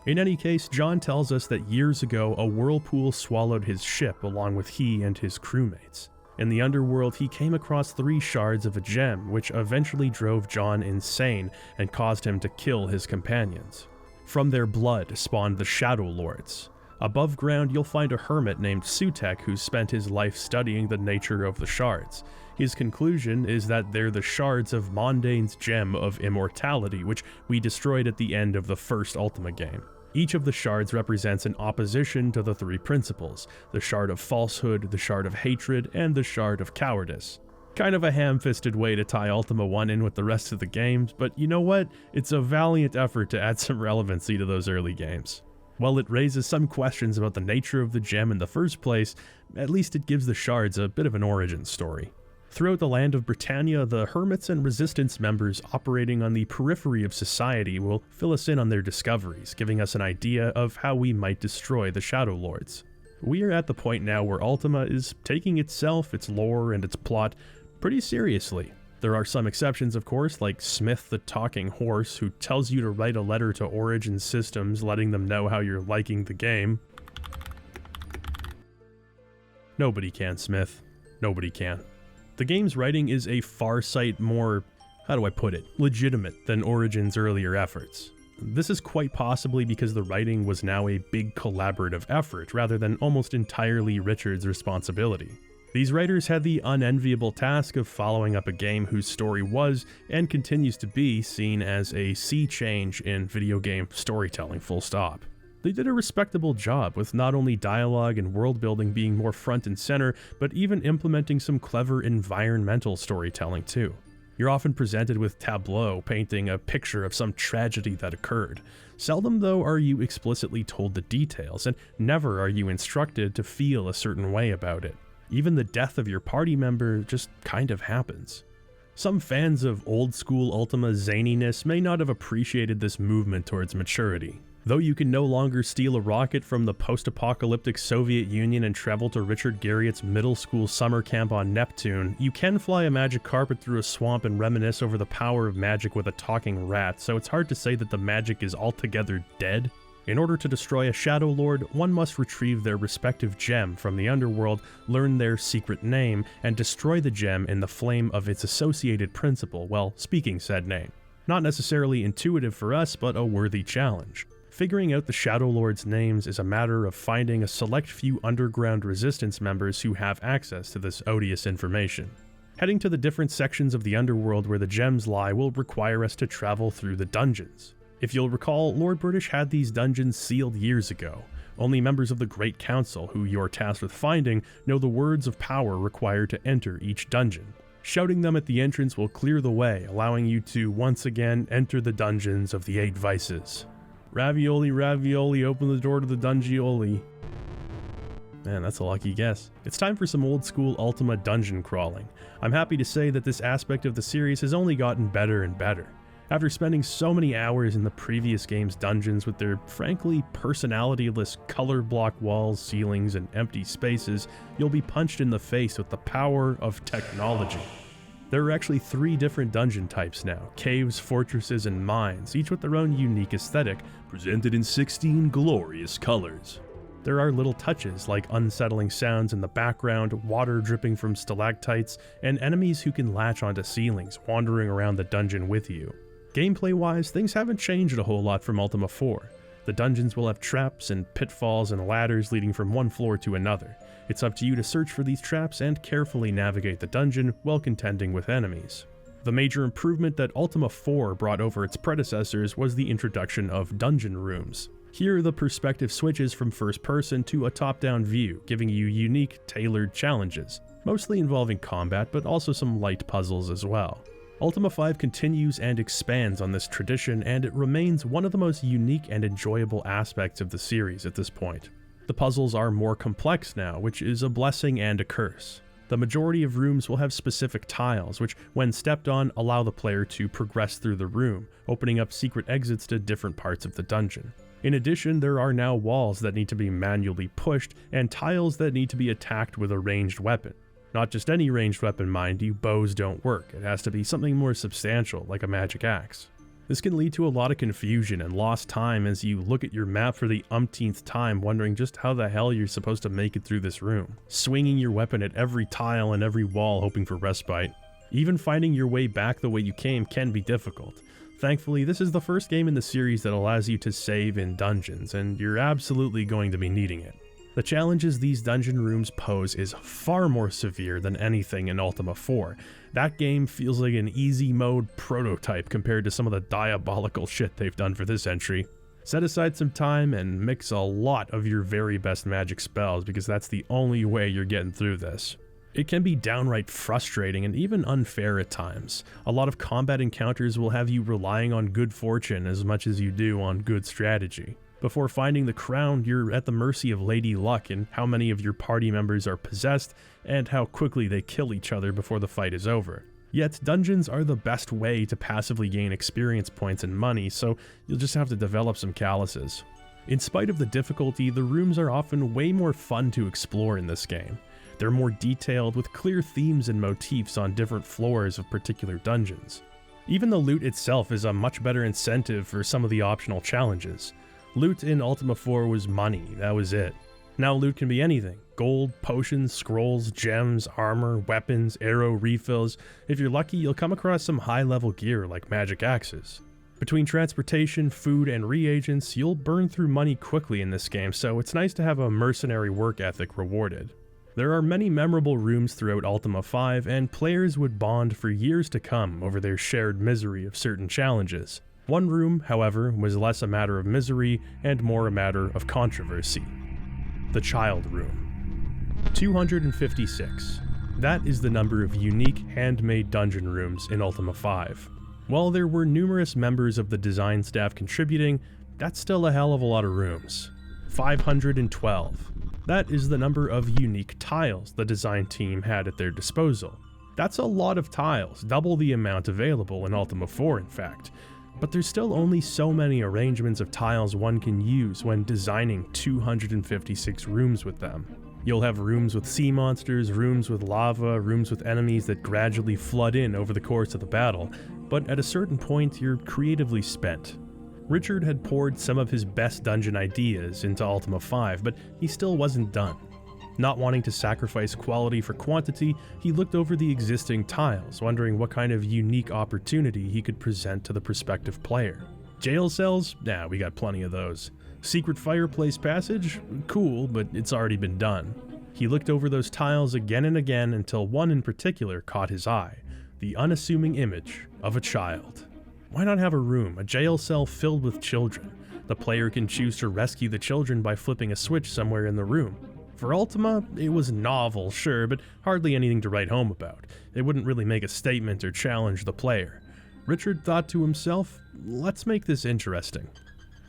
S1: In any case, John tells us that years ago a whirlpool swallowed his ship along with he and his crewmates. In the Underworld, he came across 3 shards of a gem, which eventually drove John insane and caused him to kill his companions. From their blood spawned the Shadowlords. Above ground, you'll find a hermit named Sutek who spent his life studying the nature of the shards. His conclusion is that they're the shards of Mondane's gem of immortality, which we destroyed at the end of the first Ultima game. Each of the shards represents an opposition to the 3 principles: the shard of falsehood, the shard of hatred, and the shard of cowardice. Kind of a ham-fisted way to tie Ultima 1 in with the rest of the games, but you know what? It's a valiant effort to add some relevancy to those early games. While it raises some questions about the nature of the gem in the first place, at least it gives the shards a bit of an origin story. Throughout the land of Britannia, the hermits and resistance members operating on the periphery of society will fill us in on their discoveries, giving us an idea of how we might destroy the Shadowlords. We are at the point now where Ultima is taking itself, its lore, and its plot pretty seriously. There are some exceptions, of course, like Smith the Talking Horse, who tells you to write a letter to Origin Systems letting them know how you're liking the game. Nobody can, Smith. Nobody can. The game's writing is a far sight more, how do I put it, legitimate than Origin's earlier efforts. This is quite possibly because the writing was now a big collaborative effort rather than almost entirely Richard's responsibility. These writers had the unenviable task of following up a game whose story was, and continues to be, seen as a sea change in video game storytelling, full stop. They did a respectable job with not only dialogue and world building being more front and center, but even implementing some clever environmental storytelling too. You're often presented with tableau painting a picture of some tragedy that occurred. Seldom though are you explicitly told the details, and never are you instructed to feel a certain way about it. Even the death of your party member just kind of happens. Some fans of old school Ultima zaniness may not have appreciated this movement towards maturity. Though you can no longer steal a rocket from the post-apocalyptic Soviet Union and travel to Richard Garriott's middle school summer camp on Neptune, you can fly a magic carpet through a swamp and reminisce over the power of magic with a talking rat, so it's hard to say that the magic is altogether dead. In order to destroy a Shadowlord, one must retrieve their respective gem from the Underworld, learn their secret name, and destroy the gem in the flame of its associated principle while speaking said name. Not necessarily intuitive for us, but a worthy challenge. Figuring out the Shadowlords' names is a matter of finding a select few underground resistance members who have access to this odious information. Heading to the different sections of the Underworld where the gems lie will require us to travel through the dungeons. If you'll recall, Lord British had these dungeons sealed years ago. Only members of the Great Council, who you're tasked with finding, know the words of power required to enter each dungeon. Shouting them at the entrance will clear the way, allowing you to once again enter the dungeons of the 8 vices. Ravioli, ravioli, open the door to the dungioli. Man, that's a lucky guess. It's time for some old school Ultima dungeon crawling. I'm happy to say that this aspect of the series has only gotten better and better. After spending so many hours in the previous game's dungeons with their frankly personality-less color block walls, ceilings, and empty spaces, you'll be punched in the face with the power of technology. There are actually 3 different dungeon types now: caves, fortresses, and mines, each with their own unique aesthetic, presented in 16 glorious colors. There are little touches like unsettling sounds in the background, water dripping from stalactites, and enemies who can latch onto ceilings, wandering around the dungeon with you. Gameplay-wise, things haven't changed a whole lot from Ultima IV. The dungeons will have traps and pitfalls and ladders leading from one floor to another. It's up to you to search for these traps and carefully navigate the dungeon while contending with enemies. The major improvement that Ultima IV brought over its predecessors was the introduction of dungeon rooms. Here, the perspective switches from first person to a top-down view, giving you unique, tailored challenges, mostly involving combat, but also some light puzzles as well. Ultima V continues and expands on this tradition, and it remains one of the most unique and enjoyable aspects of the series at this point. The puzzles are more complex now, which is a blessing and a curse. The majority of rooms will have specific tiles, which, when stepped on, allow the player to progress through the room, opening up secret exits to different parts of the dungeon. In addition, there are now walls that need to be manually pushed, and tiles that need to be attacked with a ranged weapon. Not just any ranged weapon, mind you, bows don't work. It has to be something more substantial, like a magic axe. This can lead to a lot of confusion and lost time as you look at your map for the umpteenth time, wondering just how the hell you're supposed to make it through this room, swinging your weapon at every tile and every wall hoping for respite. Even finding your way back the way you came can be difficult. Thankfully, this is the first game in the series that allows you to save in dungeons, and you're absolutely going to be needing it. The challenges these dungeon rooms pose is far more severe than anything in Ultima IV. That game feels like an easy mode prototype compared to some of the diabolical shit they've done for this entry. Set aside some time and mix a lot of your very best magic spells, because that's the only way you're getting through this. It can be downright frustrating and even unfair at times. A lot of combat encounters will have you relying on good fortune as much as you do on good strategy. Before finding the crown, you're at the mercy of Lady Luck and how many of your party members are possessed and how quickly they kill each other before the fight is over. Yet, dungeons are the best way to passively gain experience points and money, so you'll just have to develop some calluses. In spite of the difficulty, the rooms are often way more fun to explore in this game. They're more detailed, with clear themes and motifs on different floors of particular dungeons. Even the loot itself is a much better incentive for some of the optional challenges. Loot in Ultima IV was money, that was it. Now loot can be anything: gold, potions, scrolls, gems, armor, weapons, arrow refills. If you're lucky, you'll come across some high-level gear like magic axes. Between transportation, food, and reagents, you'll burn through money quickly in this game, so it's nice to have a mercenary work ethic rewarded. There are many memorable rooms throughout Ultima V, and players would bond for years to come over their shared misery of certain challenges. One room, however, was less a matter of misery and more a matter of controversy. The Child Room. 256. That is the number of unique handmade dungeon rooms in Ultima V. While there were numerous members of the design staff contributing, that's still a hell of a lot of rooms. 512. That is the number of unique tiles the design team had at their disposal. That's a lot of tiles, double the amount available in Ultima IV in fact. But there's still only so many arrangements of tiles one can use when designing 256 rooms with them. You'll have rooms with sea monsters, rooms with lava, rooms with enemies that gradually flood in over the course of the battle, but at a certain point you're creatively spent. Richard had poured some of his best dungeon ideas into Ultima V, but he still wasn't done. Not wanting to sacrifice quality for quantity, he looked over the existing tiles, wondering what kind of unique opportunity he could present to the prospective player. Jail cells? Nah, we got plenty of those. Secret fireplace passage? Cool, but it's already been done. He looked over those tiles again and again until one in particular caught his eye, the unassuming image of a child. Why not have a room, a jail cell filled with children? The player can choose to rescue the children by flipping a switch somewhere in the room. For Ultima, it was novel, sure, but hardly anything to write home about. It wouldn't really make a statement or challenge the player. Richard thought to himself, let's make this interesting.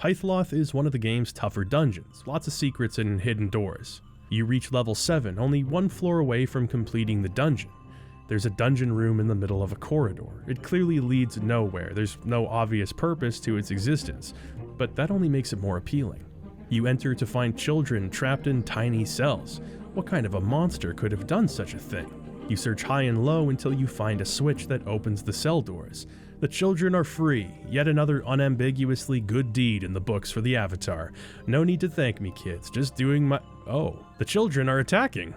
S1: Hythloth is one of the game's tougher dungeons, lots of secrets and hidden doors. You reach level 7, only one floor away from completing the dungeon. There's a dungeon room in the middle of a corridor. It clearly leads nowhere, there's no obvious purpose to its existence, but that only makes it more appealing. You enter to find children trapped in tiny cells. What kind of a monster could have done such a thing? You search high and low until you find a switch that opens the cell doors. The children are free, yet another unambiguously good deed in the books for the Avatar. No need to thank me, kids, just doing my— oh, the children are attacking.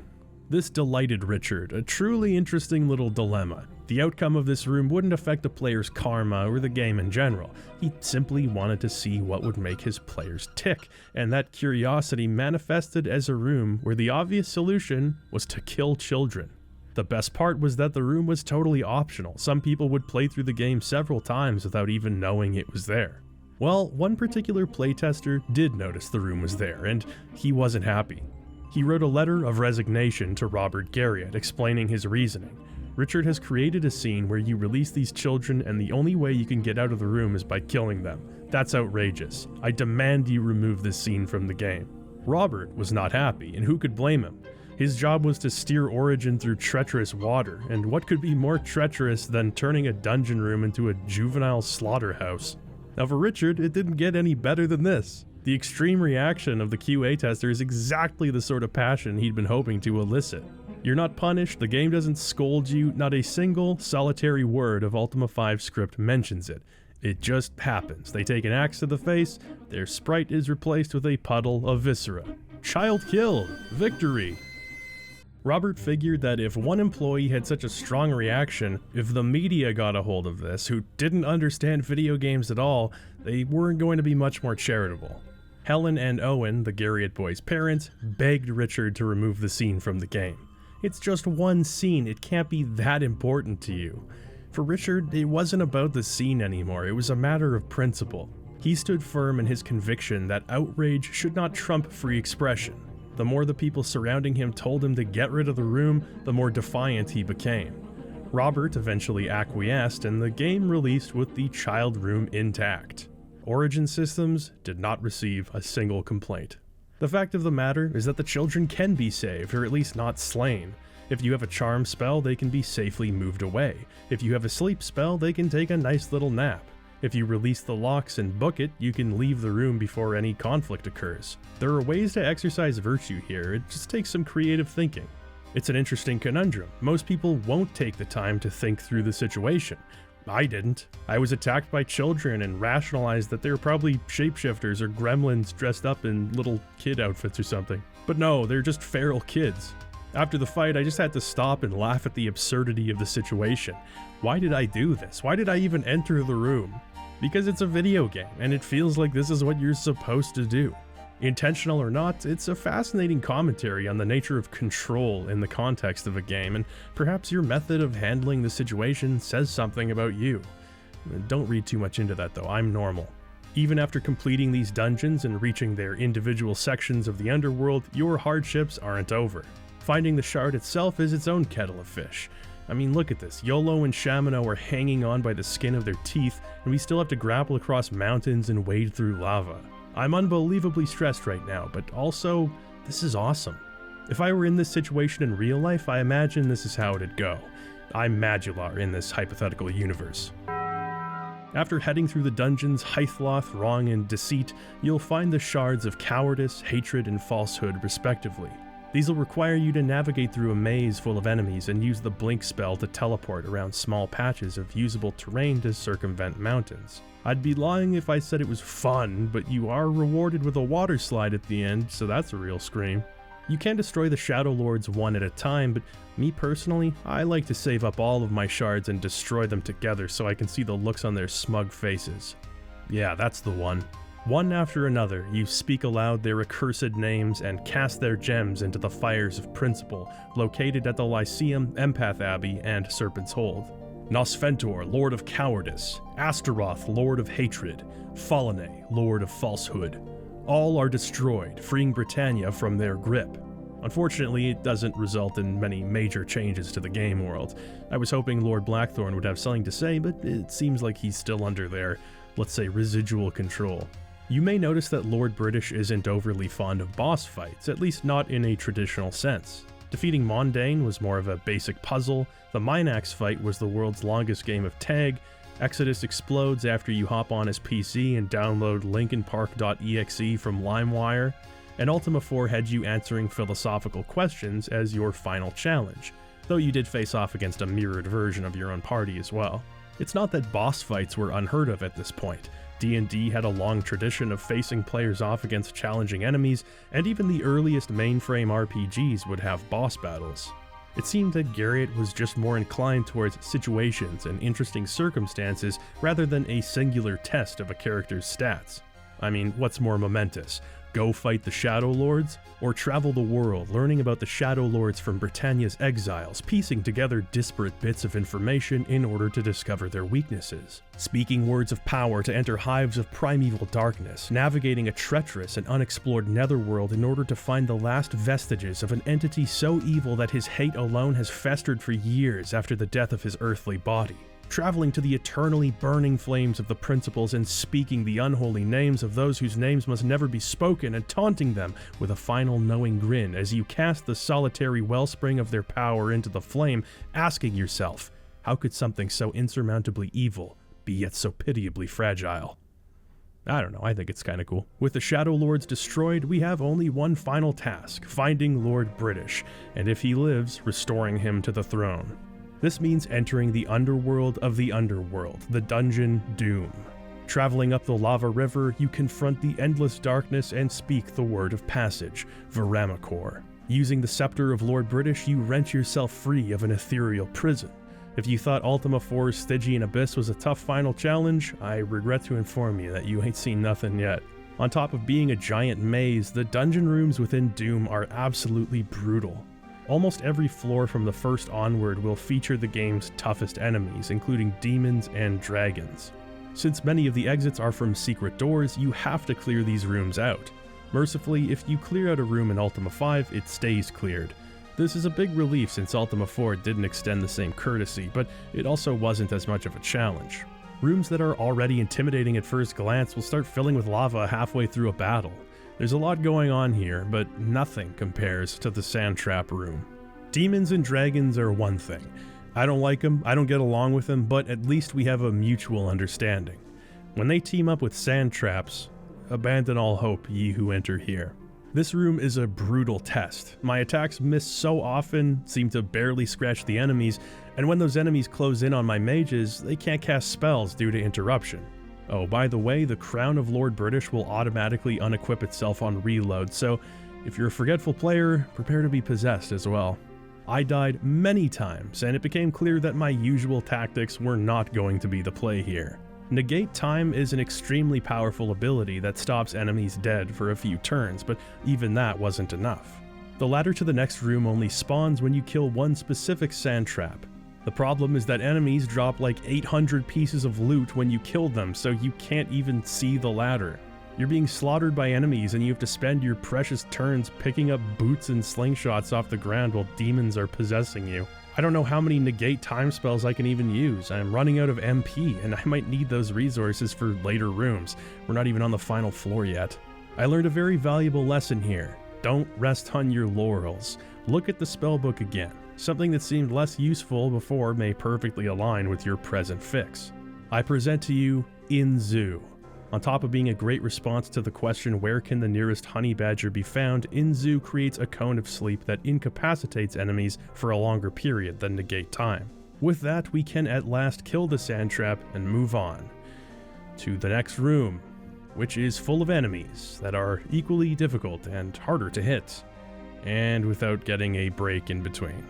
S1: This delighted Richard, a truly interesting little dilemma. The outcome of this room wouldn't affect the player's karma or the game in general. He simply wanted to see what would make his players tick, and that curiosity manifested as a room where the obvious solution was to kill children. The best part was that the room was totally optional. Some people would play through the game several times without even knowing it was there. Well, one particular playtester did notice the room was there, and he wasn't happy. He wrote a letter of resignation to Robert Garriott explaining his reasoning. Richard has created a scene where you release these children and the only way you can get out of the room is by killing them. That's outrageous. I demand you remove this scene from the game. Robert was not happy, and who could blame him? His job was to steer Origin through treacherous water, and what could be more treacherous than turning a dungeon room into a juvenile slaughterhouse? Now for Richard, it didn't get any better than this. The extreme reaction of the QA tester is exactly the sort of passion he'd been hoping to elicit. You're not punished, the game doesn't scold you, not a single solitary word of Ultima V script mentions it. It just happens. They take an axe to the face, their sprite is replaced with a puddle of viscera. Child killed! Victory! Robert figured that if one employee had such a strong reaction, if the media got a hold of this, who didn't understand video games at all, they weren't going to be much more charitable. Helen and Owen, the Garriott boys' parents, begged Richard to remove the scene from the game. It's just one scene, it can't be that important to you. For Richard, it wasn't about the scene anymore, it was a matter of principle. He stood firm in his conviction that outrage should not trump free expression. The more the people surrounding him told him to get rid of the room, the more defiant he became. Robert eventually acquiesced, and the game released with the child room intact. Origin Systems did not receive a single complaint. The fact of the matter is that the children can be saved, or at least not slain. If you have a charm spell, they can be safely moved away. If you have a sleep spell, they can take a nice little nap. If you release the locks and book it, you can leave the room before any conflict occurs. There are ways to exercise virtue here, it just takes some creative thinking. It's an interesting conundrum. Most people won't take the time to think through the situation. I didn't. I was attacked by children and rationalized that they were probably shapeshifters or gremlins dressed up in little kid outfits or something. But no, they're just feral kids. After the fight, I just had to stop and laugh at the absurdity of the situation. Why did I do this? Why did I even enter the room? Because it's a video game, and it feels like this is what you're supposed to do. Intentional or not, it's a fascinating commentary on the nature of control in the context of a game, and perhaps your method of handling the situation says something about you. Don't read too much into that though, I'm normal. Even after completing these dungeons and reaching their individual sections of the Underworld, your hardships aren't over. Finding the shard itself is its own kettle of fish. I mean, look at this. Yolo and Shamino are hanging on by the skin of their teeth, and we still have to grapple across mountains and wade through lava. I'm unbelievably stressed right now, but also, this is awesome. If I were in this situation in real life, I imagine this is how it'd go. I'm Madular in this hypothetical universe. After heading through the dungeons Hythloth, Wrong, and Deceit, you'll find the shards of cowardice, hatred, and falsehood respectively. These will require you to navigate through a maze full of enemies and use the blink spell to teleport around small patches of usable terrain to circumvent mountains. I'd be lying if I said it was fun, but you are rewarded with a water slide at the end, so that's a real scream. You can destroy the Shadowlords one at a time, but me personally, I like to save up all of my shards and destroy them together so I can see the looks on their smug faces. Yeah, that's the one. One after another, you speak aloud their accursed names and cast their gems into the fires of Principle, located at the Lyceum, Empath Abbey, and Serpent's Hold. Nosfentor, Lord of Cowardice, Astaroth, Lord of Hatred, Falene, Lord of Falsehood. All are destroyed, freeing Britannia from their grip. Unfortunately, it doesn't result in many major changes to the game world. I was hoping Lord Blackthorn would have something to say, but it seems like he's still under their, let's say, residual control. You may notice that Lord British isn't overly fond of boss fights, at least not in a traditional sense. Defeating Mondane was more of a basic puzzle, the Minax fight was the world's longest game of tag, Exodus explodes after you hop on his PC and download linkinpark.exe from LimeWire, and Ultima IV had you answering philosophical questions as your final challenge, though you did face off against a mirrored version of your own party as well. It's not that boss fights were unheard of at this point. D&D had a long tradition of facing players off against challenging enemies, and even the earliest mainframe RPGs would have boss battles. It seemed that Garriott was just more inclined towards situations and interesting circumstances rather than a singular test of a character's stats. I mean, what's more momentous? Go fight the Shadowlords, or travel the world learning about the Shadowlords from Britannia's exiles, piecing together disparate bits of information in order to discover their weaknesses? Speaking words of power to enter hives of primeval darkness, navigating a treacherous and unexplored netherworld in order to find the last vestiges of an entity so evil that his hate alone has festered for years after the death of his earthly body. Traveling to the eternally burning flames of the principles and speaking the unholy names of those whose names must never be spoken and taunting them with a final knowing grin as you cast the solitary wellspring of their power into the flame, asking yourself, how could something so insurmountably evil be yet so pitiably fragile? I don't know, I think it's kinda cool. With the Shadowlords destroyed, we have only one final task, finding Lord British, and if he lives, restoring him to the throne. This means entering the underworld of the underworld, the dungeon Doom. Traveling up the lava river, you confront the endless darkness and speak the word of passage, Veramikor. Using the Sceptre of Lord British, you wrench yourself free of an ethereal prison. If you thought Ultima IV's Stygian Abyss was a tough final challenge, I regret to inform you that you ain't seen nothing yet. On top of being a giant maze, the dungeon rooms within Doom are absolutely brutal. Almost every floor from the first onward will feature the game's toughest enemies, including demons and dragons. Since many of the exits are from secret doors, you have to clear these rooms out. Mercifully, if you clear out a room in Ultima V, it stays cleared. This is a big relief since Ultima IV didn't extend the same courtesy, but it also wasn't as much of a challenge. Rooms that are already intimidating at first glance will start filling with lava halfway through a battle. There's a lot going on here, but nothing compares to the Sand Trap room. Demons and dragons are one thing. I don't like them, I don't get along with them, but at least we have a mutual understanding. When they team up with sand traps, abandon all hope, ye who enter here. This room is a brutal test. My attacks miss so often, seem to barely scratch the enemies, and when those enemies close in on my mages, they can't cast spells due to interruption. Oh, by the way, the Crown of Lord British will automatically unequip itself on reload, so if you're a forgetful player, prepare to be possessed as well. I died many times, and it became clear that my usual tactics were not going to be the play here. Negate Time is an extremely powerful ability that stops enemies dead for a few turns, but even that wasn't enough. The ladder to the next room only spawns when you kill one specific sand trap. The problem is that enemies drop like 800 pieces of loot when you kill them, so you can't even see the ladder. You're being slaughtered by enemies and you have to spend your precious turns picking up boots and slingshots off the ground while demons are possessing you. I don't know how many negate time spells I can even use. I'm running out of MP and I might need those resources for later rooms. We're not even on the final floor yet. I learned a very valuable lesson here. Don't rest on your laurels. Look at the spellbook again. Something that seemed less useful before may perfectly align with your present fix. I present to you Inzu. On top of being a great response to the question where can the nearest honey badger be found, Inzu creates a cone of sleep that incapacitates enemies for a longer period than negate time. With that, we can at last kill the sand trap and move on to the next room, which is full of enemies that are equally difficult and harder to hit, and without getting a break in between.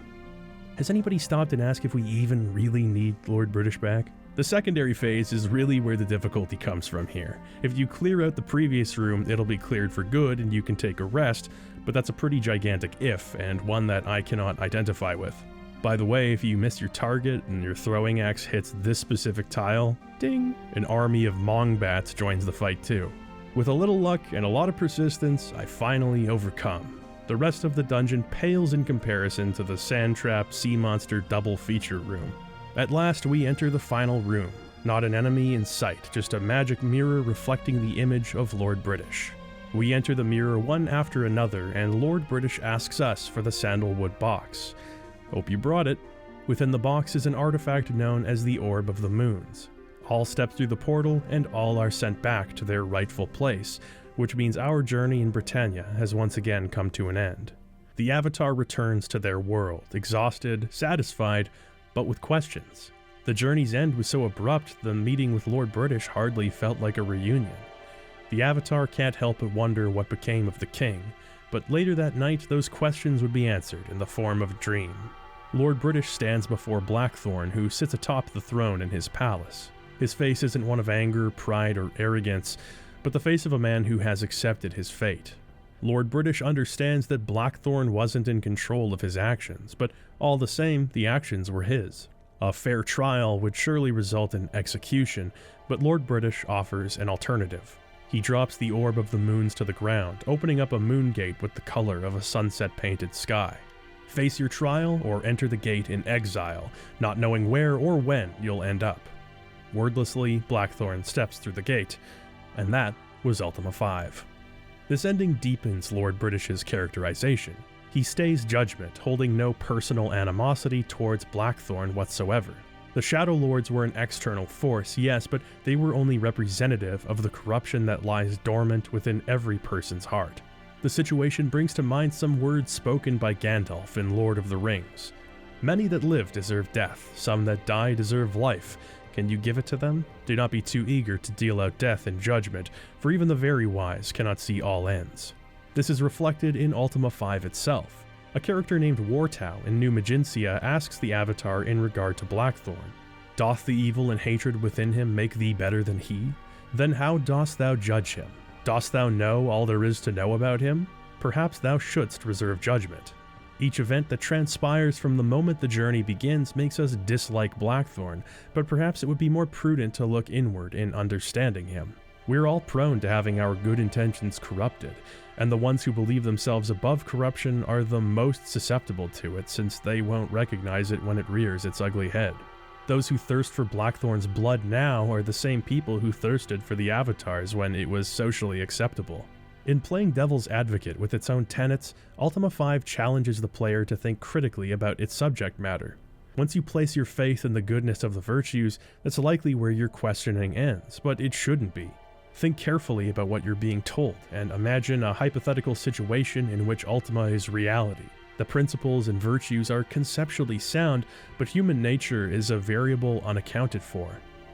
S1: Has anybody stopped and asked if we even really need Lord British back? The secondary phase is really where the difficulty comes from here. If you clear out the previous room, it'll be cleared for good and you can take a rest, but that's a pretty gigantic if, and one that I cannot identify with. By the way, if you miss your target and your throwing axe hits this specific tile, ding, an army of Mongbats joins the fight too. With a little luck and a lot of persistence, I finally overcome. The rest of the dungeon pales in comparison to the sand trap sea monster double feature room. At last we enter the final room. Not an enemy in sight, just a magic mirror reflecting the image of Lord British. We enter the mirror one after another, and Lord British asks us for the sandalwood box. Hope you brought it. Within the box is an artifact known as the Orb of the Moons. All step through the portal, and all are sent back to their rightful place, which means our journey in Britannia has once again come to an end. The Avatar returns to their world, exhausted, satisfied, but with questions. The journey's end was so abrupt, the meeting with Lord British hardly felt like a reunion. The Avatar can't help but wonder what became of the king, but later that night those questions would be answered in the form of a dream. Lord British stands before Blackthorn, who sits atop the throne in his palace. His face isn't one of anger, pride, or arrogance, but the face of a man who has accepted his fate. Lord British understands that Blackthorn wasn't in control of his actions, but all the same, the actions were his. A fair trial would surely result in execution, but Lord British offers an alternative. He drops the Orb of the Moons to the ground, opening up a moon gate with the color of a sunset-painted sky. Face your trial or enter the gate in exile, not knowing where or when you'll end up. Wordlessly, Blackthorn steps through the gate, and that was Ultima V. This ending deepens Lord British's characterization. He stays judgment, holding no personal animosity towards Blackthorn whatsoever. The Shadowlords were an external force, yes, but they were only representative of the corruption that lies dormant within every person's heart. The situation brings to mind some words spoken by Gandalf in Lord of the Rings. Many that live deserve death, some that die deserve life. Can you give it to them? Do not be too eager to deal out death and judgment, for even the very wise cannot see all ends. This is reflected in Ultima V itself. A character named Wartau in New Maginsia asks the Avatar in regard to Blackthorn, "Doth the evil and hatred within him make thee better than he? Then how dost thou judge him? Dost thou know all there is to know about him? Perhaps thou shouldst reserve judgment." Each event that transpires from the moment the journey begins makes us dislike Blackthorn, but perhaps it would be more prudent to look inward in understanding him. We're all prone to having our good intentions corrupted, and the ones who believe themselves above corruption are the most susceptible to it, since they won't recognize it when it rears its ugly head. Those who thirst for Blackthorn's blood now are the same people who thirsted for the Avatars when it was socially acceptable. In playing devil's advocate with its own tenets, Ultima V challenges the player to think critically about its subject matter. Once you place your faith in the goodness of the virtues, that's likely where your questioning ends, but it shouldn't be. Think carefully about what you're being told, and imagine a hypothetical situation in which Ultima is reality. The principles and virtues are conceptually sound, but human nature is a variable unaccounted for.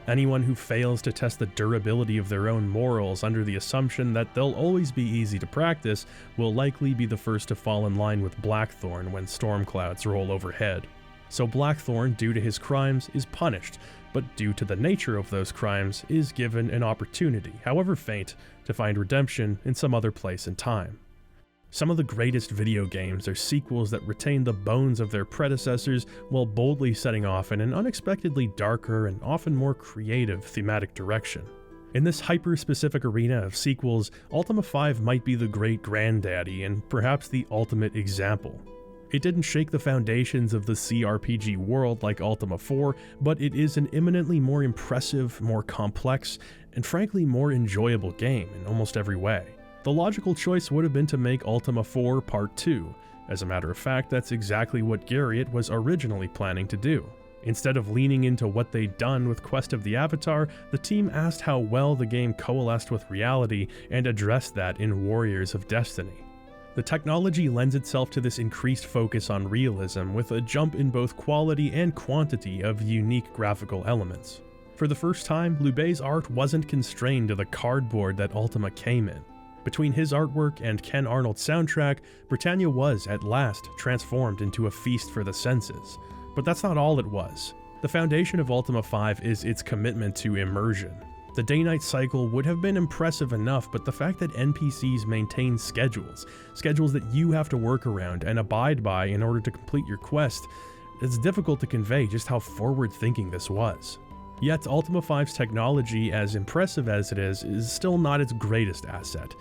S1: Anyone who fails to test the durability of their own morals under the assumption that they'll always be easy to practice will likely be the first to fall in line with Blackthorn when storm clouds roll overhead. So Blackthorn, due to his crimes, is punished, but due to the nature of those crimes, is given an opportunity, however faint, to find redemption in some other place and time. Some of the greatest video games are sequels that retain the bones of their predecessors while boldly setting off in an unexpectedly darker and often more creative thematic direction. In this hyper-specific arena of sequels, Ultima V might be the great granddaddy and perhaps the ultimate example. It didn't shake the foundations of the CRPG world like Ultima IV, but it is an eminently more impressive, more complex, and frankly more enjoyable game in almost every way. The logical choice would have been to make Ultima IV Part 2. As a matter of fact, that's exactly what Garriott was originally planning to do. Instead of leaning into what they'd done with Quest of the Avatar, the team asked how well the game coalesced with reality and addressed that in Warriors of Destiny. The technology lends itself to this increased focus on realism, with a jump in both quality and quantity of unique graphical elements. For the first time, Lubez's art wasn't constrained to the cardboard that Ultima came in. Between his artwork and Ken Arnold's soundtrack, Britannia was, at last, transformed into a feast for the senses. But that's not all it was. The foundation of Ultima V is its commitment to immersion. The day-night cycle would have been impressive enough, but the fact that NPCs maintain schedules that you have to work around and abide by in order to complete your quest, it's difficult to convey just how forward-thinking this was. Yet Ultima V's technology, as impressive as it is still not its greatest asset.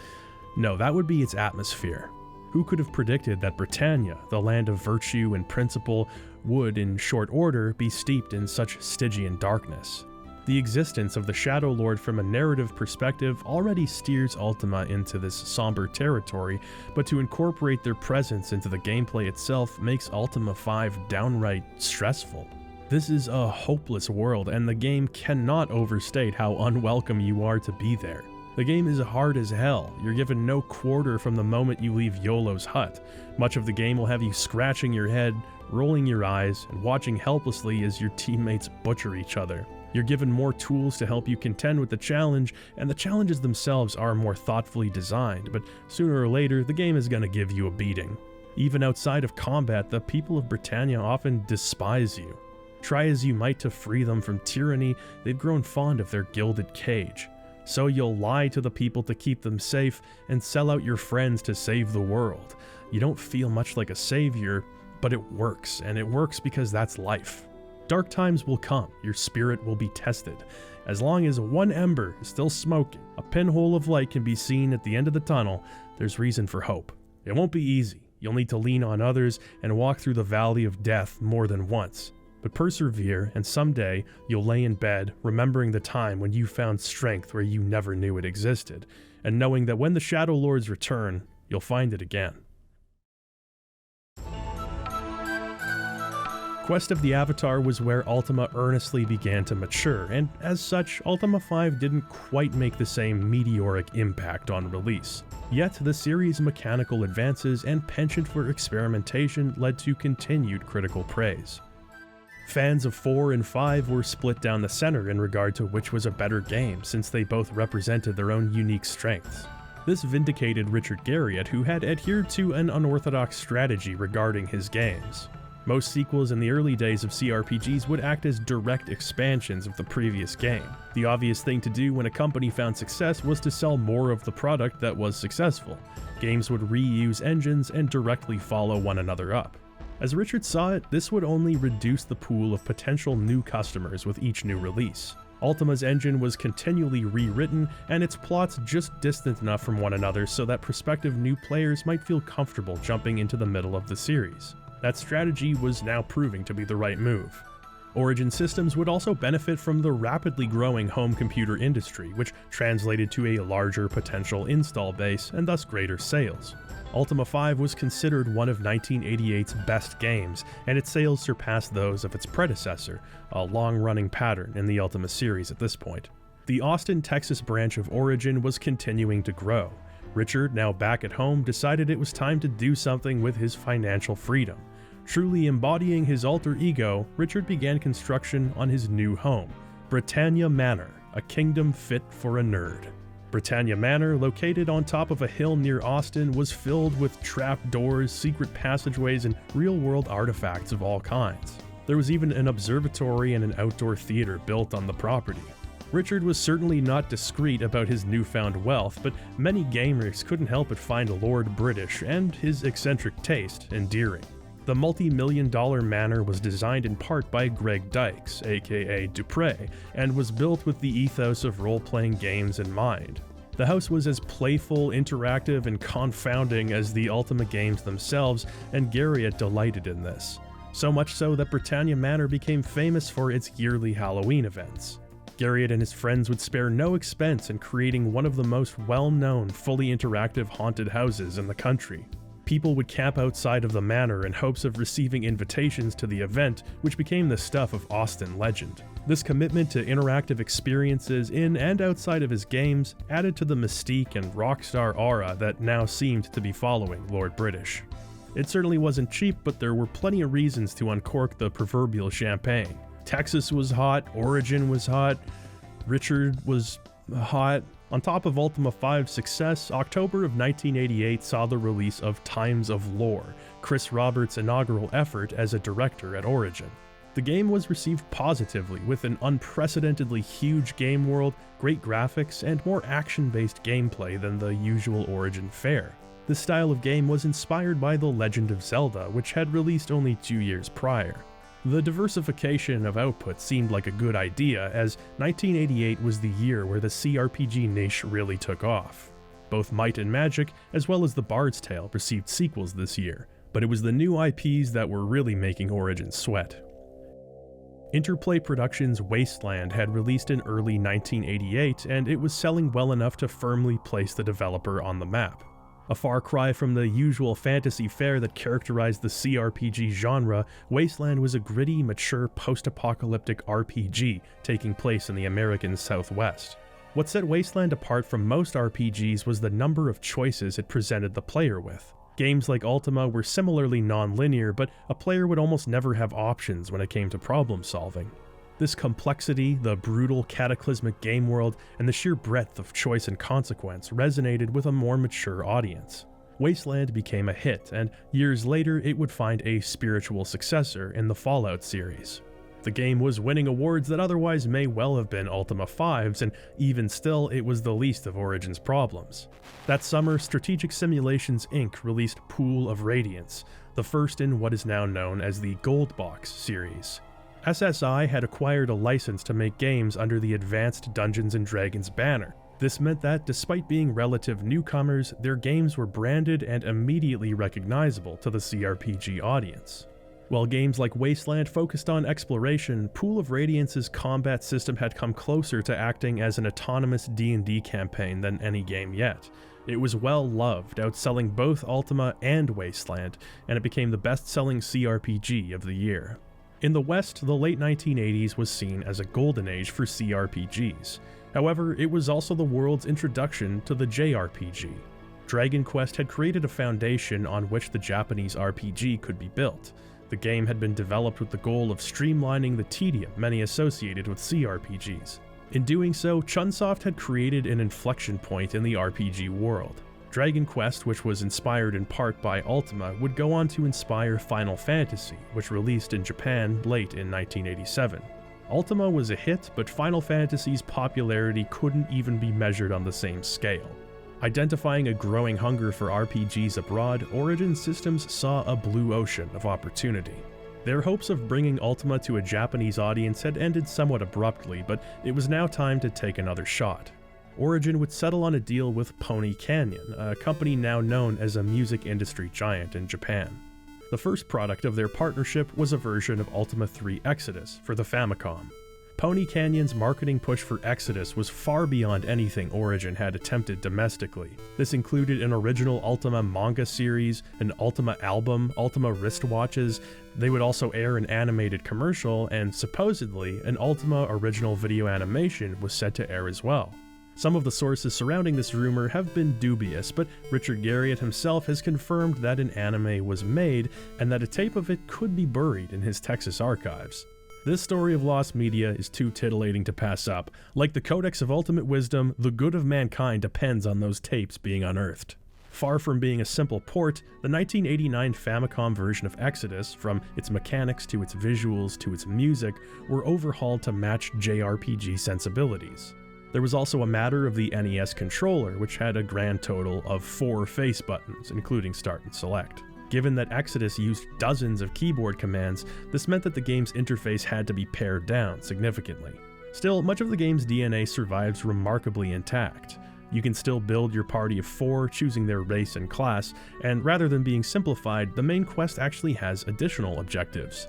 S1: No, that would be its atmosphere. Who could have predicted that Britannia, the land of virtue and principle, would, in short order, be steeped in such Stygian darkness? The existence of the Shadowlord from a narrative perspective already steers Ultima into this somber territory, but to incorporate their presence into the gameplay itself makes Ultima V downright stressful. This is a hopeless world, and the game cannot overstate how unwelcome you are to be there. The game is hard as hell. You're given no quarter from the moment you leave Yolo's hut. Much of the game will have you scratching your head, rolling your eyes, and watching helplessly as your teammates butcher each other. You're given more tools to help you contend with the challenge, and the challenges themselves are more thoughtfully designed, but sooner or later the game is gonna give you a beating. Even outside of combat, the people of Britannia often despise you. Try as you might to free them from tyranny, they've grown fond of their gilded cage. So you'll lie to the people to keep them safe, and sell out your friends to save the world. You don't feel much like a savior, but it works, and it works because that's life. Dark times will come, your spirit will be tested. As long as one ember is still smoking, a pinhole of light can be seen at the end of the tunnel, there's reason for hope. It won't be easy, you'll need to lean on others and walk through the valley of death more than once. But persevere, and someday you'll lay in bed remembering the time when you found strength where you never knew it existed, and knowing that when the Shadowlords return, you'll find it again. Quest of the Avatar was where Ultima earnestly began to mature, and as such, Ultima V didn't quite make the same meteoric impact on release. Yet the series' mechanical advances and penchant for experimentation led to continued critical praise. Fans of 4 and 5 were split down the center in regard to which was a better game, since they both represented their own unique strengths. This vindicated Richard Garriott, who had adhered to an unorthodox strategy regarding his games. Most sequels in the early days of CRPGs would act as direct expansions of the previous game. The obvious thing to do when a company found success was to sell more of the product that was successful. Games would reuse engines and directly follow one another up. As Richard saw it, this would only reduce the pool of potential new customers with each new release. Ultima's engine was continually rewritten, and its plots just distant enough from one another so that prospective new players might feel comfortable jumping into the middle of the series. That strategy was now proving to be the right move. Origin systems would also benefit from the rapidly growing home computer industry, which translated to a larger potential install base and thus greater sales. Ultima V was considered one of 1988's best games, and its sales surpassed those of its predecessor, a long-running pattern in the Ultima series at this point. The Austin, Texas branch of Origin was continuing to grow. Richard, now back at home, decided it was time to do something with his financial freedom. Truly embodying his alter ego, Richard began construction on his new home, Britannia Manor, a kingdom fit for a nerd. Britannia Manor, located on top of a hill near Austin, was filled with trapdoors, secret passageways, and real-world artifacts of all kinds. There was even an observatory and an outdoor theater built on the property. Richard was certainly not discreet about his newfound wealth, but many gamers couldn't help but find Lord British and his eccentric taste endearing. The multi-million-dollar manor was designed in part by Greg Dykes, aka Dupre, and was built with the ethos of role-playing games in mind. The house was as playful, interactive, and confounding as the Ultima games themselves, and Garriott delighted in this. So much so that Britannia Manor became famous for its yearly Halloween events. Garriott and his friends would spare no expense in creating one of the most well-known, fully interactive haunted houses in the country. People would camp outside of the manor in hopes of receiving invitations to the event, which became the stuff of Austin legend. This commitment to interactive experiences in and outside of his games added to the mystique and rockstar aura that now seemed to be following Lord British. It certainly wasn't cheap, but there were plenty of reasons to uncork the proverbial champagne. Texas was hot, Origin was hot, Richard was hot. On top of Ultima V's success, October of 1988 saw the release of Times of Lore, Chris Roberts' inaugural effort as a director at Origin. The game was received positively, with an unprecedentedly huge game world, great graphics, and more action-based gameplay than the usual Origin fare. This style of game was inspired by The Legend of Zelda, which had released only 2 years prior. The diversification of output seemed like a good idea, as 1988 was the year where the CRPG niche really took off. Both Might and Magic, as well as The Bard's Tale, received sequels this year, but it was the new IPs that were really making Origin sweat. Interplay Productions' Wasteland had released in early 1988, and it was selling well enough to firmly place the developer on the map. A far cry from the usual fantasy fare that characterized the CRPG genre, Wasteland was a gritty, mature, post-apocalyptic RPG taking place in the American Southwest. What set Wasteland apart from most RPGs was the number of choices it presented the player with. Games like Ultima were similarly non-linear, but a player would almost never have options when it came to problem solving. This complexity, the brutal, cataclysmic game world, and the sheer breadth of choice and consequence resonated with a more mature audience. Wasteland became a hit, and years later it would find a spiritual successor in the Fallout series. The game was winning awards that otherwise may well have been Ultima V's, and even still, it was the least of Origin's problems. That summer, Strategic Simulations Inc. released Pool of Radiance, the first in what is now known as the Gold Box series. SSI had acquired a license to make games under the Advanced Dungeons & Dragons banner. This meant that, despite being relative newcomers, their games were branded and immediately recognizable to the CRPG audience. While games like Wasteland focused on exploration, Pool of Radiance's combat system had come closer to acting as an autonomous D&D campaign than any game yet. It was well loved, outselling both Ultima and Wasteland, and it became the best-selling CRPG of the year. In the West, the late 1980s was seen as a golden age for CRPGs. However, it was also the world's introduction to the JRPG. Dragon Quest had created a foundation on which the Japanese RPG could be built. The game had been developed with the goal of streamlining the tedium many associated with CRPGs. In doing so, Chunsoft had created an inflection point in the RPG world. Dragon Quest, which was inspired in part by Ultima, would go on to inspire Final Fantasy, which released in Japan late in 1987. Ultima was a hit, but Final Fantasy's popularity couldn't even be measured on the same scale. Identifying a growing hunger for RPGs abroad, Origin Systems saw a blue ocean of opportunity. Their hopes of bringing Ultima to a Japanese audience had ended somewhat abruptly, but it was now time to take another shot. Origin would settle on a deal with Pony Canyon, a company now known as a music industry giant in Japan. The first product of their partnership was a version of Ultima III Exodus for the Famicom. Pony Canyon's marketing push for Exodus was far beyond anything Origin had attempted domestically. This included an original Ultima manga series, an Ultima album, Ultima wristwatches. They would also air an animated commercial, and supposedly an Ultima original video animation was set to air as well. Some of the sources surrounding this rumor have been dubious, but Richard Garriott himself has confirmed that an anime was made and that a tape of it could be buried in his Texas archives. This story of lost media is too titillating to pass up. Like the Codex of Ultimate Wisdom, the good of mankind depends on those tapes being unearthed. Far from being a simple port, the 1989 Famicom version of Exodus, from its mechanics to its visuals to its music, were overhauled to match JRPG sensibilities. There was also a matter of the NES controller, which had a grand total of 4 face buttons, including start and select. Given that Exodus used dozens of keyboard commands, this meant that the game's interface had to be pared down significantly. Still, much of the game's DNA survives remarkably intact. You can still build your party of 4, choosing their race and class, and rather than being simplified, the main quest actually has additional objectives.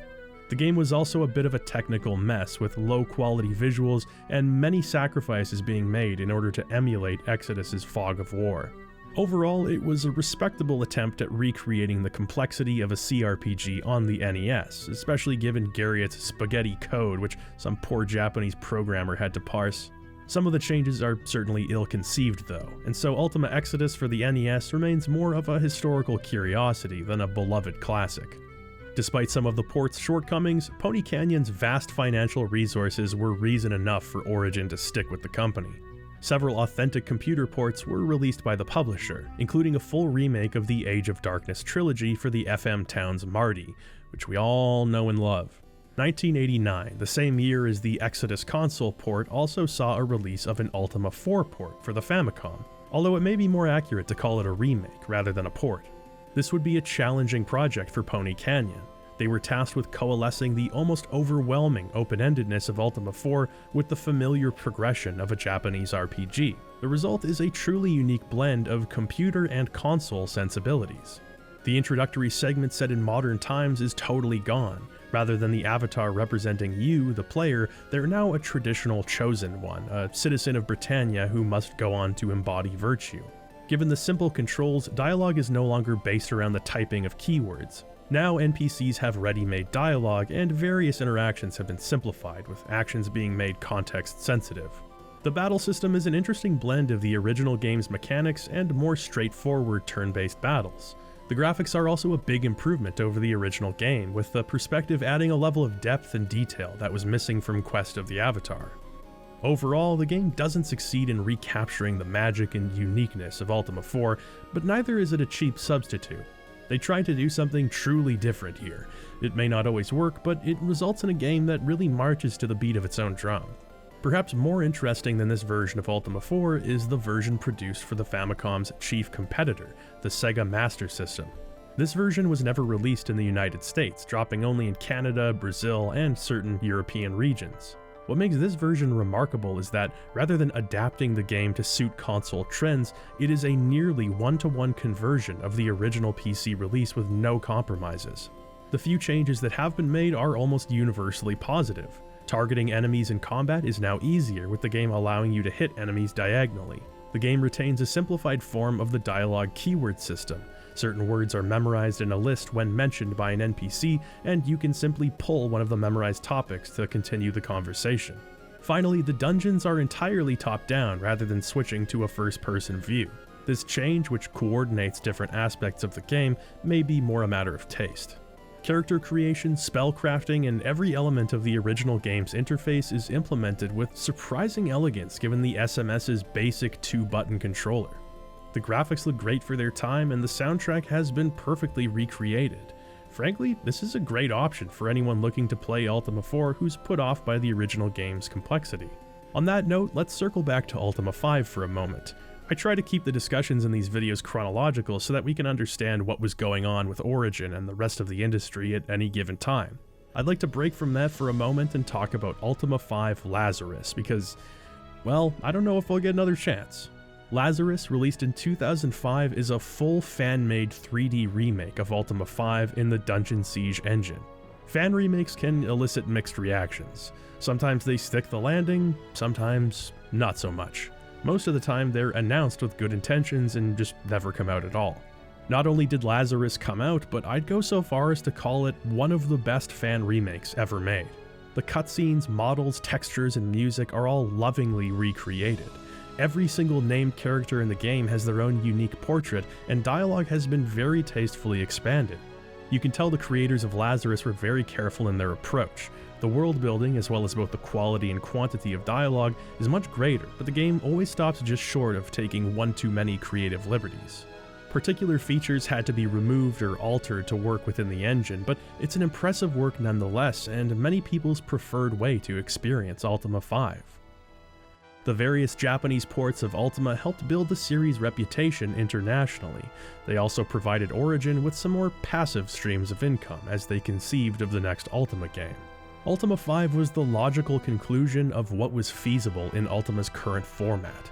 S1: The game was also a bit of a technical mess, with low-quality visuals and many sacrifices being made in order to emulate Exodus's fog of war. Overall, it was a respectable attempt at recreating the complexity of a CRPG on the NES, especially given Garriott's spaghetti code, which some poor Japanese programmer had to parse. Some of the changes are certainly ill-conceived though, and so Ultima Exodus for the NES remains more of a historical curiosity than a beloved classic. Despite some of the port's shortcomings, Pony Canyon's vast financial resources were reason enough for Origin to stick with the company. Several authentic computer ports were released by the publisher, including a full remake of the Age of Darkness trilogy for the FM Towns Marty, which we all know and love. 1989, the same year as the Exodus console port, also saw a release of an Ultima IV port for the Famicom, although it may be more accurate to call it a remake rather than a port. This would be a challenging project for Pony Canyon. They were tasked with coalescing the almost overwhelming open-endedness of Ultima IV with the familiar progression of a Japanese RPG. The result is a truly unique blend of computer and console sensibilities. The introductory segment set in modern times is totally gone. Rather than the avatar representing you, the player, they're now a traditional chosen one, a citizen of Britannia who must go on to embody virtue. Given the simple controls, dialogue is no longer based around the typing of keywords. Now NPCs have ready-made dialogue, and various interactions have been simplified, with actions being made context-sensitive. The battle system is an interesting blend of the original game's mechanics and more straightforward turn-based battles. The graphics are also a big improvement over the original game, with the perspective adding a level of depth and detail that was missing from Quest of the Avatar. Overall, the game doesn't succeed in recapturing the magic and uniqueness of Ultima IV, but neither is it a cheap substitute. They tried to do something truly different here. It may not always work, but it results in a game that really marches to the beat of its own drum. Perhaps more interesting than this version of Ultima IV is the version produced for the Famicom's chief competitor, the Sega Master System. This version was never released in the United States, dropping only in Canada, Brazil, and certain European regions. What makes this version remarkable is that, rather than adapting the game to suit console trends, it is a nearly one-to-one conversion of the original PC release with no compromises. The few changes that have been made are almost universally positive. Targeting enemies in combat is now easier, with the game allowing you to hit enemies diagonally. The game retains a simplified form of the dialogue keyword system. Certain words are memorized in a list when mentioned by an NPC, and you can simply pull one of the memorized topics to continue the conversation. Finally, the dungeons are entirely top-down rather than switching to a first-person view. This change, which coordinates different aspects of the game, may be more a matter of taste. Character creation, spellcrafting, and every element of the original game's interface is implemented with surprising elegance given the SMS's basic 2-button controller. The graphics look great for their time, and the soundtrack has been perfectly recreated. Frankly, this is a great option for anyone looking to play Ultima IV who's put off by the original game's complexity. On that note, let's circle back to Ultima V for a moment. I try to keep the discussions in these videos chronological so that we can understand what was going on with Origin and the rest of the industry at any given time. I'd like to break from that for a moment and talk about Ultima V Lazarus because, well, I don't know if I'll get another chance. Lazarus, released in 2005, is a full fan-made 3D remake of Ultima V in the Dungeon Siege engine. Fan remakes can elicit mixed reactions. Sometimes they stick the landing, sometimes not so much. Most of the time they're announced with good intentions and just never come out at all. Not only did Lazarus come out, but I'd go so far as to call it one of the best fan remakes ever made. The cutscenes, models, textures, and music are all lovingly recreated. Every single named character in the game has their own unique portrait, and dialogue has been very tastefully expanded. You can tell the creators of Lazarus were very careful in their approach. The world building, as well as both the quality and quantity of dialogue, is much greater, but the game always stops just short of taking one too many creative liberties. Particular features had to be removed or altered to work within the engine, but it's an impressive work nonetheless, and many people's preferred way to experience Ultima V. The various Japanese ports of Ultima helped build the series' reputation internationally. They also provided Origin with some more passive streams of income as they conceived of the next Ultima game. Ultima V was the logical conclusion of what was feasible in Ultima's current format.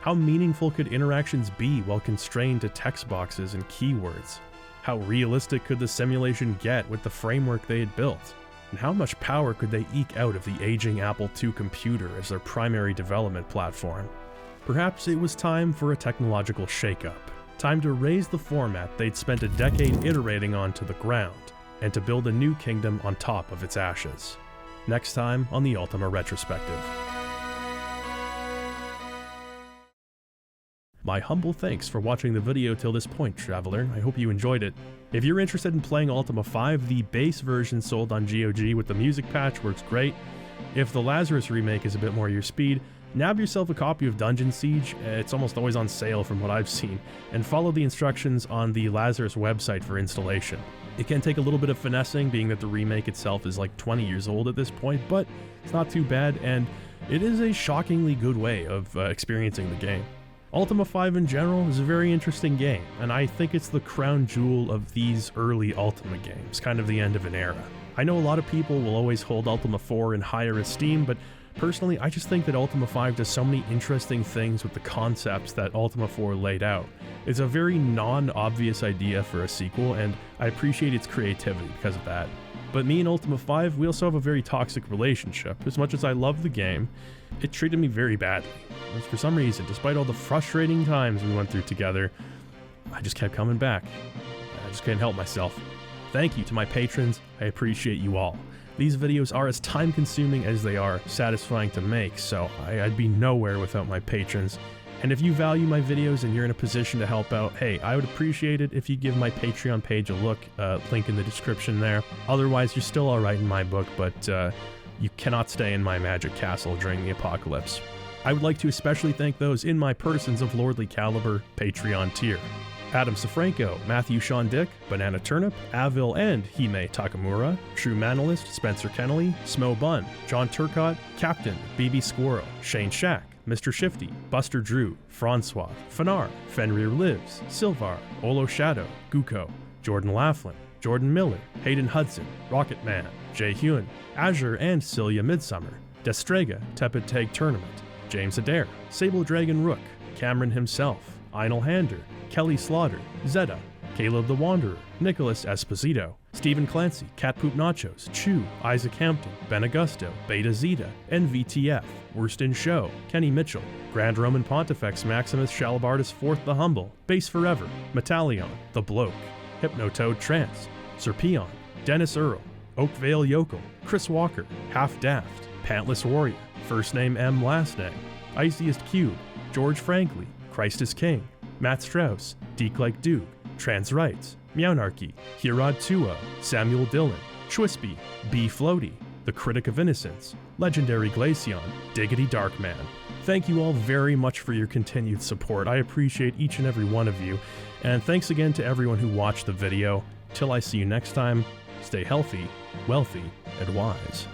S1: How meaningful could interactions be while constrained to text boxes and keywords? How realistic could the simulation get with the framework they had built? And how much power could they eke out of the aging Apple II computer as their primary development platform? Perhaps it was time for a technological shakeup. Time to raze the format they'd spent a decade iterating on to the ground, and to build a new kingdom on top of its ashes. Next time on the Ultima Retrospective. My humble thanks for watching the video till this point, Traveler. I hope you enjoyed it. If you're interested in playing Ultima V, the base version sold on GOG with the music patch works great. If the Lazarus remake is a bit more your speed, nab yourself a copy of Dungeon Siege. It's almost always on sale from what I've seen, and follow the instructions on the Lazarus website for installation. It can take a little bit of finessing, being that the remake itself is like 20 years old at this point, but it's not too bad, and it is a shockingly good way of experiencing the game. Ultima V in general is a very interesting game, and I think it's the crown jewel of these early Ultima games, kind of the end of an era. I know a lot of people will always hold Ultima IV in higher esteem, but personally, I just think that Ultima V does so many interesting things with the concepts that Ultima IV laid out. It's a very non-obvious idea for a sequel, and I appreciate its creativity because of that. But me and Ultima V, we also have a very toxic relationship. As much as I love the game, it treated me very badly. For some reason, despite all the frustrating times we went through together, I just kept coming back. I just couldn't help myself. Thank you to my patrons, I appreciate you all. These videos are as time-consuming as they are satisfying to make, so I'd be nowhere without my patrons. And if you value my videos and you're in a position to help out, hey, I would appreciate it if you give my Patreon page a look, link in the description there. Otherwise, you're still alright in my book, but you cannot stay in my magic castle during the apocalypse. I would like to especially thank those in my persons of lordly caliber Patreon tier. Adam Safranco, Matthew Sean Dick, Banana Turnip, Avil and Hime Takamura, True Manalist, Spencer Kennelly, Smo Bun, John Turcott, Captain, BB Squirrel, Shane Shack, Mr. Shifty, Buster Drew, Francois, Fanar, Fenrir Lives, Silvar, Olo Shadow, Guko, Jordan Laughlin, Jordan Miller, Hayden Hudson, Rocket Man, Jay Hewen, Azure and Celia Midsummer, Destrega, Tepid Tag Tournament, James Adair, Sable Dragon Rook, Cameron himself, Einel Hander, Kelly Slaughter, Zeta, Caleb the Wanderer, Nicholas Esposito, Stephen Clancy, Catpoop Nachos, Chew, Isaac Hampton, Ben Augusto, Beta Zeta, NVTF, Worston Show, Kenny Mitchell, Grand Roman Pontifex Maximus Shalabardus IV the Humble, Base Forever, Metallion, The Bloke, Hypnotoad Trance, Serpion, Dennis Earl, Oakvale Yokel, Chris Walker, Half Daft, Pantless Warrior, First Name M Last Name, Iciest Cube, George Franklin, Christ is King, Matt Strauss, Deke Like Duke, Trans Rights, Meownarchy, Hirad Tuo, Samuel Dillon, Twispy, B Floaty, The Critic of Innocence, Legendary Glaceon, Diggity Darkman. Thank you all very much for your continued support. I appreciate each and every one of you, and thanks again to everyone who watched the video. Till I see you next time, stay healthy, wealthy, and wise.